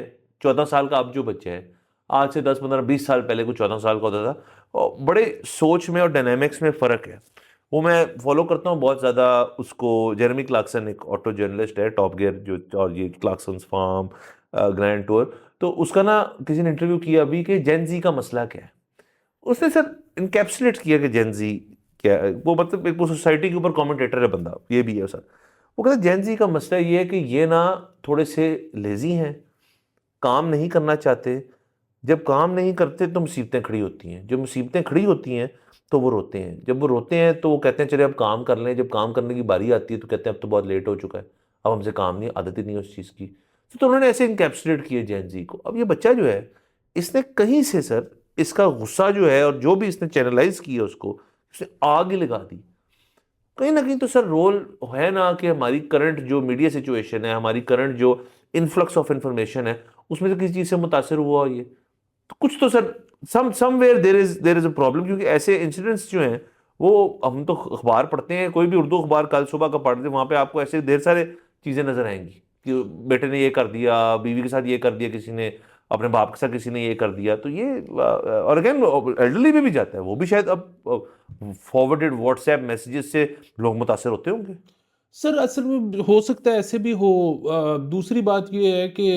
14 साल का, अब जो बच्चे हैं, आज से 10 15 20 साल पहले को 14 साल का होता था, और बड़े सोच में और डायनामिक्स में फ़र्क है। वो मैं फॉलो करता हूँ बहुत ज़्यादा उसको। जेरेमी क्लार्कसन एक ऑटो जर्नलिस्ट है, टॉप गियर जो, और ये क्लार्कसन्स फार्म, ग्रैंड टूर, तो उसका ना किसी ने इंटरव्यू किया अभी कि जेन जी का मसला क्या है। उसने सर इनकैप्सुलेट किया कि जेनजी क्या है। वो मतलब एक वो सोसाइटी के ऊपर कमेंटेटर है बंदा, ये भी है सर। वो कहता है जेनजी का मसला ये है कि ये ना थोड़े से लेजी हैं, काम नहीं करना चाहते। जब काम नहीं करते तो मुसीबतें खड़ी होती हैं, जब मुसीबतें खड़ी होती हैं तो वो रोते हैं, जब वो रोते हैं तो वो कहते हैं चले अब काम कर लें, जब काम करने की बारी आती है तो कहते हैं अब तो बहुत लेट हो चुका है, अब हमसे काम नहीं, आदत ही नहीं है उस चीज़ की। तो उन्होंने ऐसे इनकैप्सुलेट किए जेनजी को। अब ये बच्चा जो है, इसने कहीं से सर इसका गुस्सा जो है और जो भी इसने चैनलाइज किया उसको, उसने आग ही लगा दी। कहीं ना कहीं तो सर रोल है ना कि हमारी करंट जो मीडिया सिचुएशन है, हमारी करंट जो इन्फ्लक्स ऑफ इंफॉर्मेशन है, उसमें से किसी चीज़ से मुतासर हुआ ये। तो कुछ तो sir somewhere there is a problem, क्योंकि ऐसे इंसिडेंट्स जो हैं वो हम तो अखबार पढ़ते हैं, कोई भी उर्दू अखबार कल सुबह का पढ़ते हैं, वहाँ पे आपको ऐसे ढेर सारे चीज़ें नजर आएंगी कि बेटे ने ये कर दिया, बीवी के साथ ये कर दिया, किसी ने अपने बाप के साथ किसी ने ये कर दिया। तो ये और अगेन एल्डरली में भी जाता है, वो भी शायद अब फॉरवर्डेड व्हाट्सएप मैसेजेस से लोग मुतासर होते होंगे। सर असल में हो सकता है ऐसे भी हो। दूसरी बात ये है कि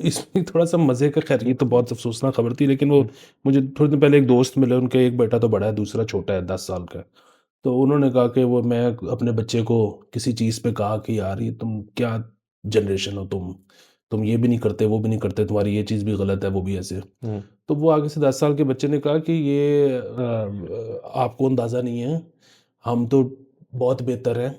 इसमें थोड़ा सा मज़े का, खैर ये तो बहुत अफसोसनाक खबर थी, लेकिन वो मुझे थोड़े दिन पहले एक दोस्त मिले, उनके एक बेटा तो बड़ा है, दूसरा छोटा है, 10 साल का है। तो उन्होंने कहा कि वो, मैं अपने बच्चे को किसी चीज़ पे कहा कि यार ये तुम क्या जनरेशन हो, तुम ये भी नहीं करते, वो भी नहीं करते, तुम्हारी ये चीज़ भी गलत है, वो भी ऐसे। तो वो आगे से 10 साल के बच्चे ने कहा कि ये आपको अंदाज़ा नहीं है, हम तो बहुत बेहतर है,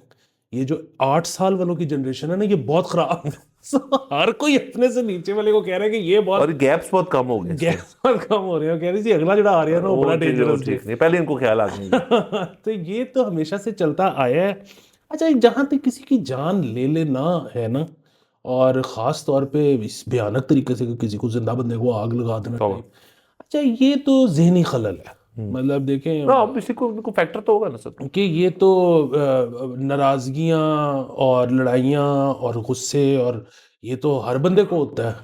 ये जो 8 साल वालों की जनरेशन है ना, ये बहुत खराब है। So, हर कोई अपने से नीचे वाले को कह रहा है कि ये बहुत और गैप्स बहुत कम हो गए इसमें। गैप बहुत कम हो रहे हो, कह रही थी अगला जड़ा आ रहा है ना वो बड़ा वो ठीक डेंजरस ठीक नहीं, पहले इनको ख्याल आ गया। तो ये तो हमेशा से चलता आया है। अच्छा, जहां तक किसी की जान ले लेना है ना, और ख़ास तौर पे इस भयानक तरीके से कि किसी को, जिंदा बंदे को आग लगा देना तो टाइप, अच्छा ये तो ज़हनी खलल है। मतलब ना देखें अब इसी को फैक्टर तो होगा ना सर। कि ये तो नाराज़गियाँ और लड़ाइयाँ और गुस्से, और ये तो हर बंदे को होता है,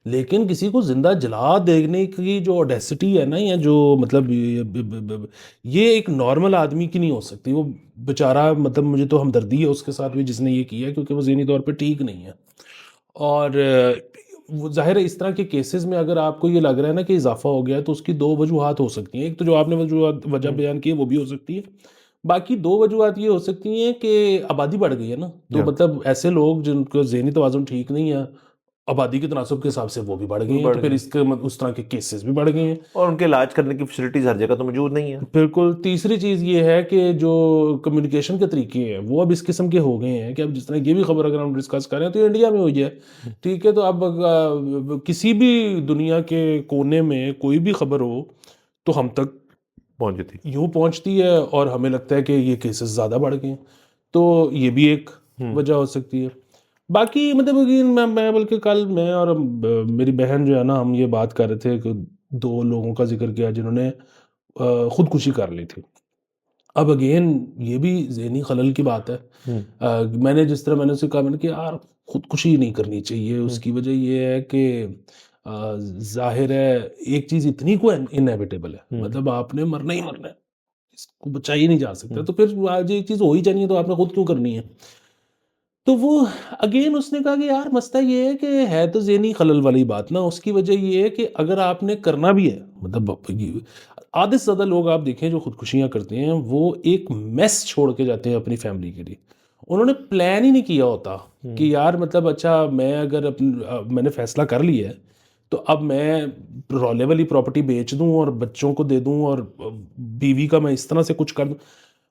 लेकिन किसी को जिंदा जला देने की जो ऑडेसिटी है ना, या जो मतलब ये एक नॉर्मल आदमी की नहीं हो सकती। वो बेचारा, मतलब मुझे तो हमदर्दी है उसके साथ भी जिसने ये किया है, क्योंकि वो ज़हनी तौर पे ठीक नहीं है। और वो जाहिर है इस तरह के केसेस में अगर आपको ये लग रहा है ना कि इजाफा हो गया है, तो उसकी दो वजूहात हो सकती हैं। एक तो जो आपने वजह बयान की है वो भी हो सकती है। बाकी दो वजूहात ये हो सकती हैं कि आबादी बढ़ गई है ना, तो या मतलब ऐसे लोग जिनको ज़हनी तवाज़ुन ठीक नहीं है, आबादी के तनासब के हिसाब से वो भी बढ़ गए वो हैं, बढ़ तो फिर गए, इसके उस तरह के केसेस भी बढ़ गए हैं। और उनके इलाज करने की फैसिलिटीज हर जगह तो मौजूद नहीं है। बिल्कुल। तीसरी चीज़ ये है कि जो कम्युनिकेशन के तरीके हैं वो अब इस किस्म के हो गए हैं कि अब जिस तरह ये भी खबर अगर हम डिस्कस करें तो ये इंडिया में हुई है, ठीक है, तो अब किसी भी दुनिया के कोने में कोई भी खबर हो तो हम तक पहुंची थी। यूँ पहुंचती है, और हमें लगता है कि ये केसेस ज़्यादा बढ़ गए हैं। तो ये भी एक वजह हो सकती है। बाकी मतलब कि मैं बल्कि कल मैं और मेरी बहन जो है ना, हम ये बात कर रहे थे कि दो लोगों का जिक्र किया जिन्होंने खुदकुशी कर ली थी। अब अगेन ये भी ज़हनी खलल की बात है। मैंने जिस तरह मैंने उसे कहा, मैंने कि यार खुदकुशी नहीं करनी चाहिए। उसकी वजह ये है कि ज़ाहिर है एक चीज़ इतनी को इनएविटेबल है, मतलब आपने मरना ही मरना है, इसको बचा ही नहीं जा सकता, तो फिर आज एक चीज़ हो ही जानी है तो आपने खुद क्यों करनी है। तो वो अगेन उसने कहा कि यार मसला ये है तो ज़हनी खलल वाली बात ना, उसकी वजह ये है कि अगर आपने करना भी है, मतलब आधे से ज़्यादा लोग आप देखें जो खुदकुशियाँ करते हैं वो एक मेस छोड़ के जाते हैं अपनी फैमिली के लिए। उन्होंने प्लान ही नहीं किया होता कि यार मतलब अच्छा मैं अगर मैंने फैसला कर लिया है तो अब मैं रॉ लेवल ही प्रॉपर्टी बेच दूं और बच्चों को दे दूं और बीवी का मैं इस तरह से कुछ कर दूं।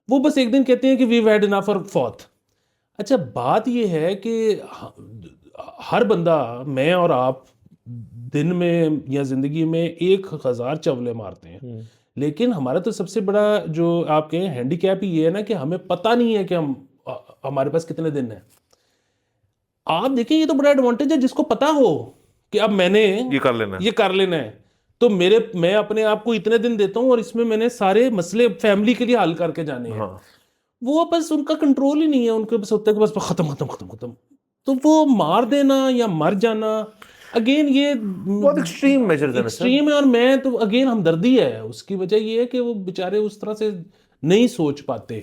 वो बस एक दिन कहते हैं कि वी हैड इनफ फॉर फॉथ। अच्छा, बात ये है कि हर बंदा, मैं और आप, दिन में या जिंदगी में 1000 चवले मारते हैं, लेकिन हमारा तो सबसे बड़ा जो आप कहें हैंडीकैप ही ये है ना कि हमें पता नहीं है कि हमारे पास कितने दिन हैं। आप देखिए ये तो बड़ा एडवांटेज है जिसको पता हो कि अब मैंने ये कर लेना है। ये कर लेना है, तो मैं अपने आप को इतने दिन देता हूं और इसमें मैंने सारे मसले फैमिली के लिए हल करके जाने हैं। हाँ, वो बस उनका कंट्रोल ही नहीं है, उनके बस होता है कि बस खत्म खत्म खत्म खत्म। तो वो मार देना या मर जाना, अगेन ये बहुत एक्सट्रीम मेजर्स है ना सर। एक्सट्रीम है। और मैं तो अगेन हमदर्दी है, उसकी वजह ये है कि वो बेचारे उस तरह से नहीं सोच पाते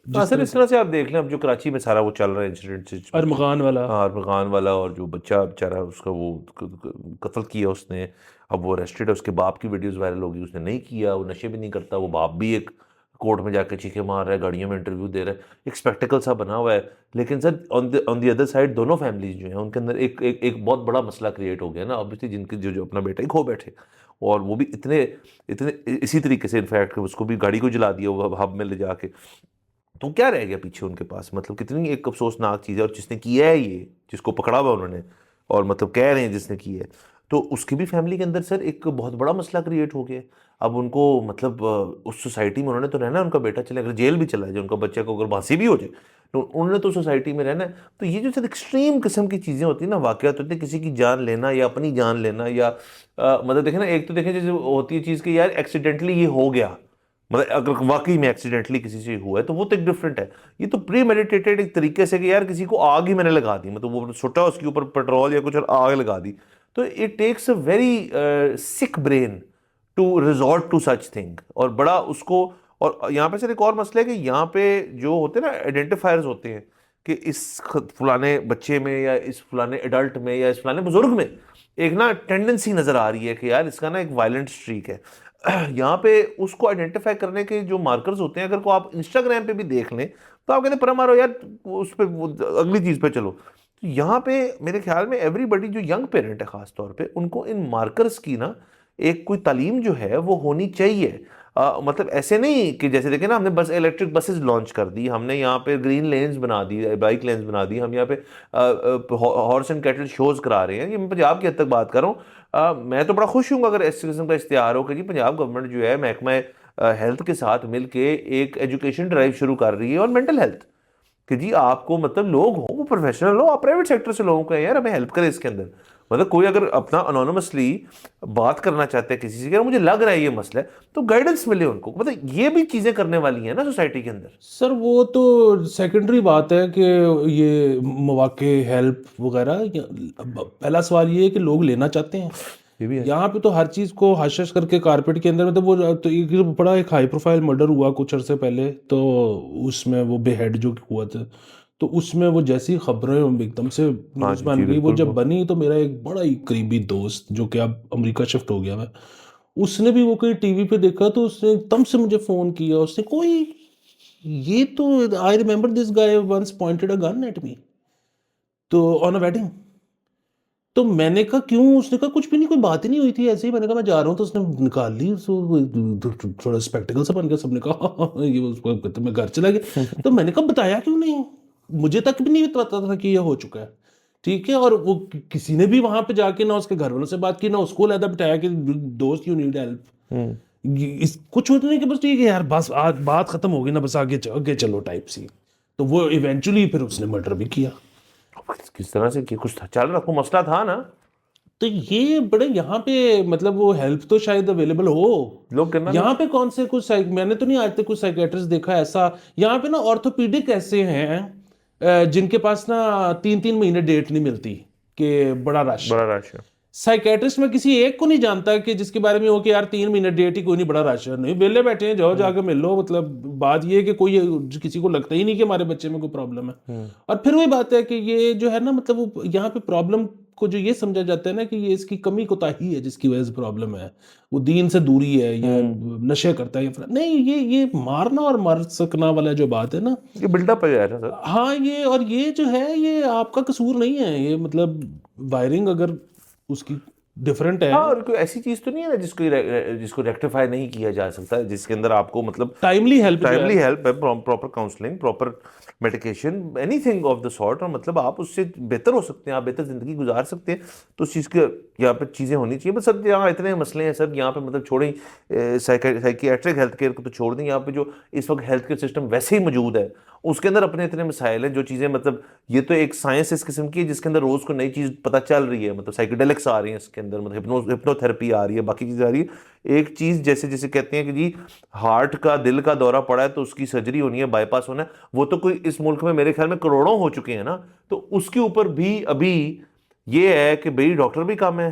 हाँ जिस सर, तरह इस से। तरह से आप देख लें, अब जो कराची में सारा वो चल रहा है इंसिडेंट, अरमगान वाला। हाँ अरफगान वाला, और जो बच्चा बेचारा उसका वो कत्ल किया उसने, अब वो अरेस्टेड है, उसके बाप की वीडियोस वायरल होगी, उसने नहीं किया, वो नशे भी नहीं करता, वो बाप भी एक कोर्ट में जाके चीखे मार रहा है, गाड़ियों में इंटरव्यू दे रहा है, एक स्पेक्टिकल सा बना हुआ है। लेकिन sir on the other side दोनों फैमिलीज जो हैं उनके अंदर एक बहुत बड़ा मसला क्रिएट हो गया ना, ऑब्वियसली, जिनके जो अपना बेटा ही खो बैठे, और वो भी इतने इतने इसी तरीके से, इनफैक्ट उसको भी गाड़ी को जला दिया वो हब में ले जाके। तो क्या रह गया पीछे उनके पास, मतलब कितनी एक अफसोसनाक चीज़ है। और जिसने किया है ये, जिसको पकड़ा हुआ उन्होंने, और मतलब कह रहे हैं जिसने किया है, तो उसकी भी फैमिली के अंदर सर एक बहुत बड़ा मसला क्रिएट हो गया। अब उनको मतलब उस सोसाइटी में उन्होंने तो रहना है, उनका बेटा चले अगर जेल भी चला जाए, उनका बच्चे को अगर फांसी भी हो जाए, तो उन्होंने तो सोसाइटी में रहना है। तो ये जो सर एक्सट्रीम किस्म की चीज़ें होती है ना, वाकयात होती है, किसी की जान लेना या अपनी जान लेना, या मतलब देखें ना, एक तो देखें जैसे होती है चीज़ कि यार एक्सीडेंटली ये हो गया, मतलब अगर वाकई में एक्सीडेंटली किसी से हुआ है तो वो तो एक डिफरेंट है। ये तो प्री मेडिटेटेड एक तरीके से कि यार किसी को आग ही मैंने लगा दी, मतलब वो छुट्टा उसके ऊपर पेट्रोल या कुछ और आग लगा दी। तो it takes a very sick brain to resort to such thing, और बड़ा उसको। और यहाँ पे सर एक और मसला है कि यहाँ पे जो होते हैं ना आइडेंटिफायर्स होते हैं, कि इस फलाने बच्चे में या इस फलाने एडल्ट में या इस फलाने बुजुर्ग में एक ना टेंडेंसी नजर आ रही है कि यार इसका ना एक वायलेंट स्ट्रीक है। यहाँ पे उसको आइडेंटिफाई करने के जो मार्कर्स होते हैं, अगर को आप इंस्टाग्राम पे भी देख लें तो आप कहते हैं पर मारो यार उस पे, अगली चीज पे चलो। तो यहाँ पे मेरे ख्याल में एवरीबडी जो यंग पेरेंट है खास तौर पे, उनको इन मार्कर्स की ना एक कोई तालीम जो है वो होनी चाहिए। मतलब ऐसे नहीं कि जैसे देखें ना, हमने बस इलेक्ट्रिक बसेस लॉन्च कर दी, हमने यहाँ पे ग्रीन लेन्स बना दी, बाइक लेन्स बना दी, हम यहाँ पे हॉर्स एंड कैटल शोज करा रहे हैं। ये मैं पंजाब की हद तक बात कर रहा हूँ। मैं तो बड़ा खुश हूँ अगर इस किस्म का इश्तिहार हो कि जी पंजाब गवर्नमेंट जो है महकमा हेल्थ के साथ मिलके एक एजुकेशन ड्राइव शुरू कर रही है, और मेंटल हेल्थ, कि जी आपको मतलब लोग हो, वो प्रोफेशनल हो, आप प्राइवेट सेक्टर से लोगों को यार हमें हेल्प करें इसके अंदर। मतलब कोई अगर अपना अनोनिमसली बात करना चाहते हैं किसी से, यार मुझे लग रहा है ये मसला है, तो गाइडेंस मिले उनको। मतलब ये भी चीजें करने वाली है ना सोसाइटी के अंदर। सर वो तो सेकेंडरी बात है कि ये मौके हेल्प वगैरह, पहला सवाल ये है कि लोग लेना चाहते हैं। ये भी है। यहाँ पे तो हर चीज़ को हश हश करके कारपेट के अंदर, मतलब वो तो एक बड़ा एक हाई प्रोफाइल मर्डर हुआ कुछ अरसे पहले, तो उसमें वो बेहेड जो हुआ था, तो उसमें वो जैसी खबरें एकदम से हाँ न्यूज़ जी बन जी गई, वो बिल्कुल जब बनी तो मेरा एक बड़ा ही करीबी दोस्त जो कि अब अमेरिका शिफ्ट हो गया है, उसने भी वो कहीं टीवी पे देखा, तो उसने एकदम से मुझे फ़ोन किया, उसने कोई ये तो I remember this guy once pointed a gun at me, तो ऑन अ वेडिंग। तो मैंने कहा क्यों, उसने कहा कुछ भी नहीं, कोई बात ही नहीं हुई थी, ऐसे ही। मैंने कहा मैं जा रहा हूँ, तो उसने निकाल ली थोड़ा स्पेक्टिकल सा बन गया, सबने कहा "हाँ, हाँ, हाँ", ये उसको, तो मैं घर चला गया। तो मैंने कहा बताया क्यों नहीं, मुझे तक भी नहीं पता था कि ये हो चुका है। ठीक है, और वो किसी ने भी वहां पे जाके ना उसके घर वालों से बात की, ना उसको लहदा बिठाया कि दोस्त यू नीड हम्म। हेल्प। इस कुछ होता नहीं कि बस ठीक है यार, बस आज बात खत्म हो गई ना, बस आगे चलो टाइप सी। तो वो इवेंचुअली फिर उसने मर्डर भी किया। किस तरह से कि कुछ चल रहा, कोई मसला था ना, तो ये बड़े यहाँ पे, मतलब वो हेल्प तो शायद अवेलेबल हो। लोग करना नहीं। यहाँ पे कौन से कुछ मैंने तो नहीं आज तक कुछ साइकेट्रिस्ट देखा ऐसा। यहाँ पे ना ऑर्थोपीडिक ऐसे हैं जिनके पास ना 3-3 महीने डेट नहीं मिलती, कि बड़ा रश है। बड़ा रश है। साइकेट्रिस्ट में किसी एक को नहीं जानता कि जिसके बारे में हो कि यार 3 महीने डेट ही, कोई नहीं, बड़ा रश है, नहीं वेले बैठे हैं, जाओ जाके मिल लो। मतलब बात ये है कि कोई किसी को लगता ही नहीं कि हमारे बच्चे में कोई प्रॉब्लम है। और फिर वही बात है कि ये जो है ना, मतलब वो यहाँ पे प्रॉब्लम को जो ये समझा जाता है ना कि ये इसकी कमी कोताही है जिसकी वजह से प्रॉब्लम है, वो दीन से दूरी है या नशे करता है या नहीं, ये मारना और मर सकना वाला जो बात है ना, ये बिल्डअप है यार सर। हाँ ये, और ये जो है ये आपका कसूर नहीं है, ये मतलब वायरिंग अगर उसकी डिफरेंट है, हाँ, और कोई ऐसी चीज तो नहीं है ना जिसको रेक्टिफाई नहीं किया जा सकता, जिसके अंदर आपको मतलब टाइमली हेल्प जो टाइमली है। हेल्प है, proper counselling, proper medication, anything of the sort, और मतलब आप उससे बेहतर हो सकते हैं, आप बेहतर जिंदगी गुजार सकते हैं। तो उस चीज़ के यहाँ पे चीज़ें होनी चाहिए। बस सर यहाँ इतने मसले हैं सर, यहाँ पे मतलब छोड़ें साइकियाट्रिक हेल्थ केयर को तो छोड़ दें, यहाँ पे जो इस वक्त हेल्थ केयर सिस्टम वैसे ही मौजूद है उसके अंदर अपने इतने मसाइल हैं, जो चीज़ें मतलब ये तो एक साइंस इस किस्म की है जिसके अंदर रोज़ को नई चीज़ पता चल रही है, मतलब साइकेडेलिक्स आ रही हैं इसके अंदर, मतलब हिप्नोथेरेपी आ रही है, बाकी चीज़ें आ रही है। एक चीज़ जैसे जैसे कहते हैं कि जी हार्ट का, दिल का दौरा पड़ा है तो उसकी सर्जरी होनी है, बाईपास होना है, वो तो कोई इस मुल्क में मेरे ख्याल में करोड़ों हो चुके हैं ना। तो उसके ऊपर भी अभी ये है कि भाई डॉक्टर भी कम है,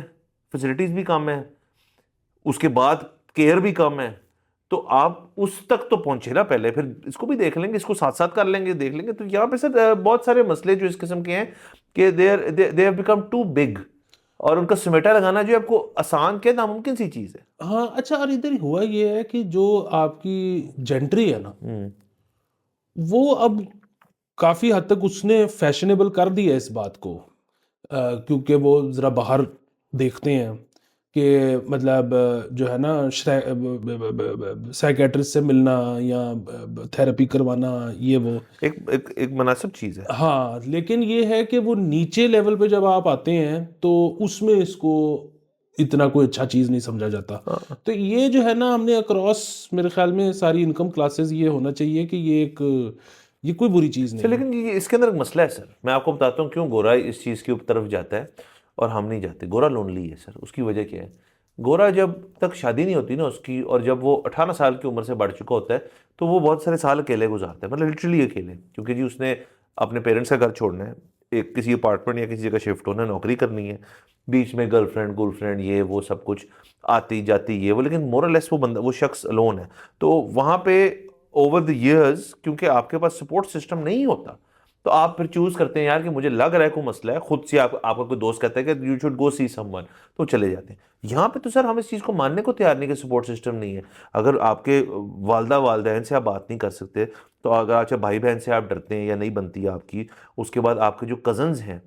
फैसिलिटीज़ भी कम है, उसके बाद केयर भी कम है। तो आप उस तक तो पहुंचे ना पहले, फिर इसको भी देख लेंगे, इसको साथ साथ कर लेंगे, देख लेंगे। तो यहाँ पे सर बहुत सारे मसले जो इस किस्म के हैं कि they have become too big और उनका समेटा लगाना जो है आपको आसान क्या नामुमकिन सी चीज है। हाँ अच्छा, और इधर हुआ ये है कि जो आपकी जेंट्री है ना, वो अब काफी हद तक उसने फैशनेबल कर दिया इस बात को, क्योंकि वो जरा बाहर देखते हैं कि मतलब जो है ना साइकेट्रिस्ट से मिलना या थेरेपी करवाना, ये वो। एक एक एक मुनासिब चीज है। हाँ, लेकिन ये है कि वो नीचे लेवल पे जब आप आते हैं तो उसमें इसको इतना कोई अच्छा चीज़ नहीं समझा जाता। हाँ। तो ये जो है ना, हमने अक्रॉस मेरे ख्याल में सारी इनकम क्लासेस ये होना चाहिए कि ये कोई बुरी चीज़ सर नहीं है। लेकिन ये इसके अंदर एक मसला है सर, मैं आपको बताता हूँ क्यों गोरा इस चीज़ की तरफ जाता है और हम नहीं जाते। गोरा लोनली है सर, उसकी वजह क्या है? गोरा जब तक शादी नहीं होती ना उसकी, और जब वो 18 साल की उम्र से बढ़ चुका होता है, तो वो बहुत सारे साल अकेले गुजारता है, मतलब लिटरली अकेले, क्योंकि जी उसने अपने पेरेंट्स का घर छोड़ना है, एक किसी अपार्टमेंट या किसी जगह शिफ्ट होना है, नौकरी करनी है, बीच में गर्लफ्रेंड ये वो सब कुछ आती जाती ये वो, लेकिन मोरलेस वो बंदा वो शख्स अलोन है। तो वहाँ पे ओवर द इयर्स क्योंकि आपके पास सपोर्ट सिस्टम नहीं होता, तो आप फिर चूज करते हैं यार कि मुझे लग रहा है कोई मसला है, खुद से आपका कोई दोस्त कहता है कि you should go see someone, तो चले जाते हैं। यहाँ पे तो सर हम इस चीज़ को मानने को तैयार नहीं कि सपोर्ट सिस्टम नहीं है। अगर आपके वालदेन से आप बात नहीं कर सकते, तो अगर अच्छा भाई बहन से आप डरते हैं या नहीं बनती है आपकी, उसके बाद आपके जो कजन्स हैं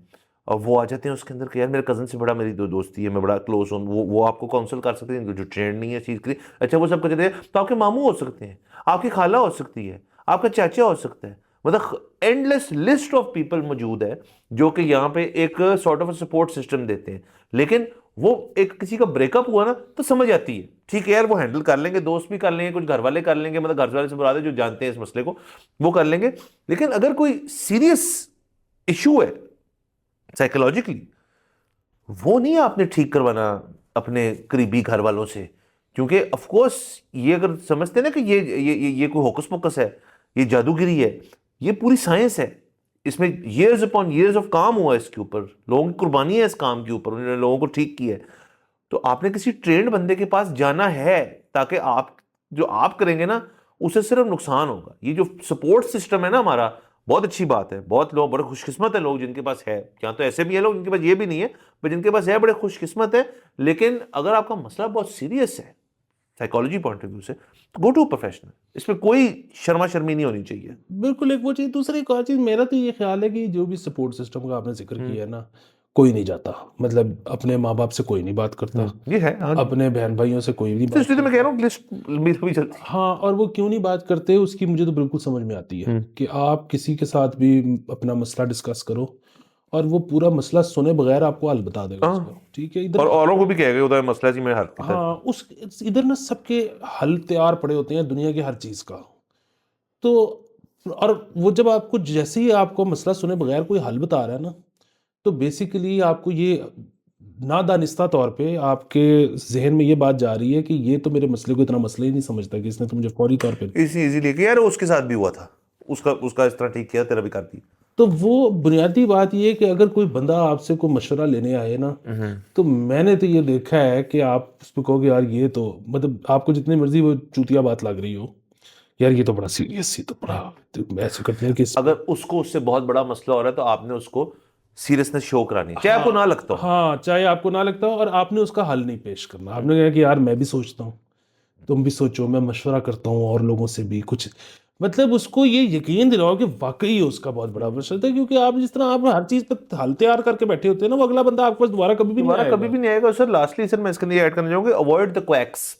और वो आ जाते हैं उसके अंदर कि यार मेरे कजन से बड़ा मेरी दोस्ती है, मैं बड़ा क्लोज हूँ, वो आपको काउंसिल कर सकते हैं जो ट्रेंड नहीं है इस चीज़ के लिए। अच्छा वो सब कहते हैं, तो आपके मामू हो सकते हैं, आपकी खाला हो सकती है, आपका चाचा हो सकता है, मतलब एंडलेस लिस्ट ऑफ पीपल मौजूद है जो कि यहाँ पे एक सॉर्ट ऑफ सपोर्ट सिस्टम देते हैं। लेकिन वो एक किसी का ब्रेकअप हुआ ना तो समझ आती है, ठीक है यार वो हैंडल कर लेंगे, दोस्त भी कर लेंगे, कुछ घर वाले कर लेंगे, मतलब घर वाले से बुरा जो जानते हैं इस मसले को वो कर लेंगे। लेकिन अगर कोई सीरियस इशू है साइकोलॉजिकली, वो नहीं आपने ठीक करवाना अपने करीबी घर वालों से, क्योंकि ऑफ कोर्स ये अगर समझते हैं ना कि ये कोई होकस पोकस है, ये जादूगिरी है, ये पूरी साइंस है, इसमें years अपॉन years ऑफ काम हुआ है इसके ऊपर, लोगों की कुर्बानी है इस काम के ऊपर, उन्होंने लोगों को ठीक किया है। तो आपने किसी ट्रेंड बंदे के पास जाना है ताकि आप जो आप करेंगे ना उससे सिर्फ नुकसान होगा। ये जो सपोर्ट सिस्टम है ना हमारा, बहुत अच्छी बात है, बहुत लोग बड़े खुशकिस्मत है लोग जिनके पास है, यहाँ तो ऐसे भी है लोग जिनके पास ये भी नहीं है, पर जिनके पास है बड़े खुशकिस्मत है। लेकिन अगर आपका मसला बहुत सीरियस है साइकोलॉजी पॉइंट ऑफ व्यू से, तो गो टू प्रोफेशनल, इसमें कोई शर्मा शर्मी नहीं होनी चाहिए। बिल्कुल, एक वो चीज़। दूसरी एक और चीज़, मेरा तो ये ख्याल है कि जो भी सपोर्ट सिस्टम का आपने जिक्र किया है ना, कोई नहीं जाता, मतलब अपने माँ बाप से कोई नहीं बात करता, ये है हाँ। अपने बहन भाइयों से कोई नहीं तो बात इसलिए तो मैं कह करता। रहा हूँ लिस्ट मेरी भी चलती हाँ, और वो क्यों नहीं बात करते उसकी मुझे तो बिल्कुल समझ में आती है है। कि आप किसी के साथ भी अपना मसला डिस्कस करो और वो पूरा मसला सुने बगैर आपको हल बता देगा उसका, हाँ, ठीक है। और इधर औरों को भी कहेगा उधर मसला जी मैं हल किया। हाँ, इधर ना सबके हल तैयार पड़े होते हैं दुनिया की हर चीज़ का। तो और वो जब आपको जैसे ही आपको मसला सुने बगैर कोई हल बता रहा है ना, तो बेसिकली आपको ये नादानिस्ता तौर पे आपके जहन में ये बात जा रही है कि ये तो मेरे मसले को इतना मसला ही नहीं समझता कि इसने तो मुझे फौरी तौर पे। इसी इजीली कि यार उसके साथ भी हुआ था, उसका उसका इस तरह ठीक किया, तेरा भी कर दी। तो वो बुनियादी बात ये है कि अगर कोई बंदा आपसे कोई मशवरा लेने आए ना, तो मैंने तो ये देखा है कि आप उस पर कहोगे यार ये तो मतलब आपको जितनी मर्जी वो चूतिया बात लग रही हो, यार ये तो बड़ा सीरियस, ये तो बड़ा तो ऐसे करते हैं कि अगर उसको उससे बहुत बड़ा मसला हो रहा है तो आपने उसको सीरियसनेस शो करानी, चाहे आपको ना लगता हो। हाँ, चाहे आपको ना लगता हो, और आपने उसका हल नहीं पेश करना। आपने कहा कि यार मैं भी सोचता हूँ, तुम भी सोचो, मैं मशवरा करता हूँ और लोगों से भी कुछ, मतलब उसको ये यकीन दिलाओ कि वाकई उसका बहुत बड़ा प्रश्न है। क्योंकि आप जिस तरह आप हर चीज पर हल तैयार करके बैठे होते हैं ना, वो अगला बंदा आपके पास दोबारा कभी भी नहीं दोबारा कभी आएगा। भी नहीं आएगा। सर लास्टली सर मैं इसके लिए ऐड करना चाहूँगा, avoid the quacks.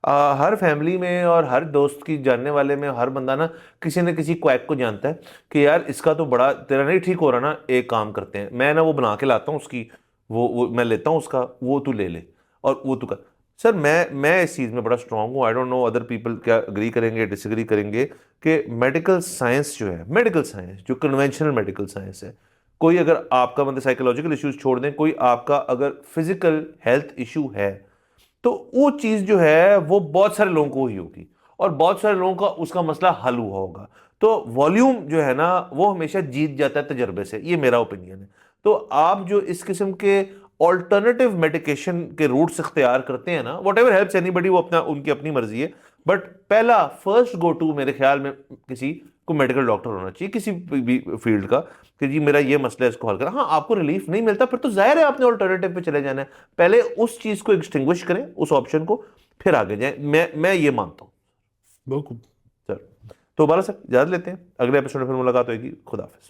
Her family में और हर दोस्त की जानने वाले में हर बंदा ना किसी न किसी क्वैक को जानता है कि यार इसका तो बड़ा तेरा नहीं ठीक हो रहा ना, एक काम करते हैं, मैं ना वो बना के लाता हूँ उसकी, वो मैं लेता हूँ उसका, वो तू ले ले और वो तू कर। सर मैं इस चीज़ में बड़ा स्ट्रांग हूँ, I don't know other people क्या अग्री करेंगे डिसएग्री करेंगे, कि मेडिकल साइंस जो है, मेडिकल साइंस जो कन्वेंशनल मेडिकल साइंस है, कोई अगर आपका मतलब साइकोलॉजिकल इश्यूज छोड़ दें, कोई आपका अगर फिजिकल हेल्थ इशू है, तो वो चीज़ जो है वो बहुत सारे लोगों को ही होगी और बहुत सारे लोगों का उसका मसला हल हुआ होगा। तो वॉल्यूम जो है ना वो हमेशा जीत जाता है तजर्बे से, ये मेरा ओपिनियन है। तो आप जो इस किस्म के ऑल्टरनेटिव मेडिकेशन के रूट्स इख्तियार करते हैं ना, वट एवर हेल्प्स एनीबडी, वो अपना उनकी अपनी मर्जी है, बट पहला फर्स्ट गो टू मेरे ख्याल में किसी को मेडिकल डॉक्टर होना चाहिए किसी भी फील्ड का, कि जी मेरा ये मसला है, इसको हल करें। हाँ, आपको रिलीफ नहीं मिलता फिर तो जाहिर है आपने ऑल्टरनेटिव पे चले जाना है, पहले उस चीज को एक्सटिंग्विश करें, उस ऑप्शन को, फिर आगे जाएं। मैं ये मानता हूँ। बिल्कुल। चलो, तो बाला सर इजाजत लेते हैं, अगले एपिसोड में फिर मुलाकात होगी। खुदा हाफिज।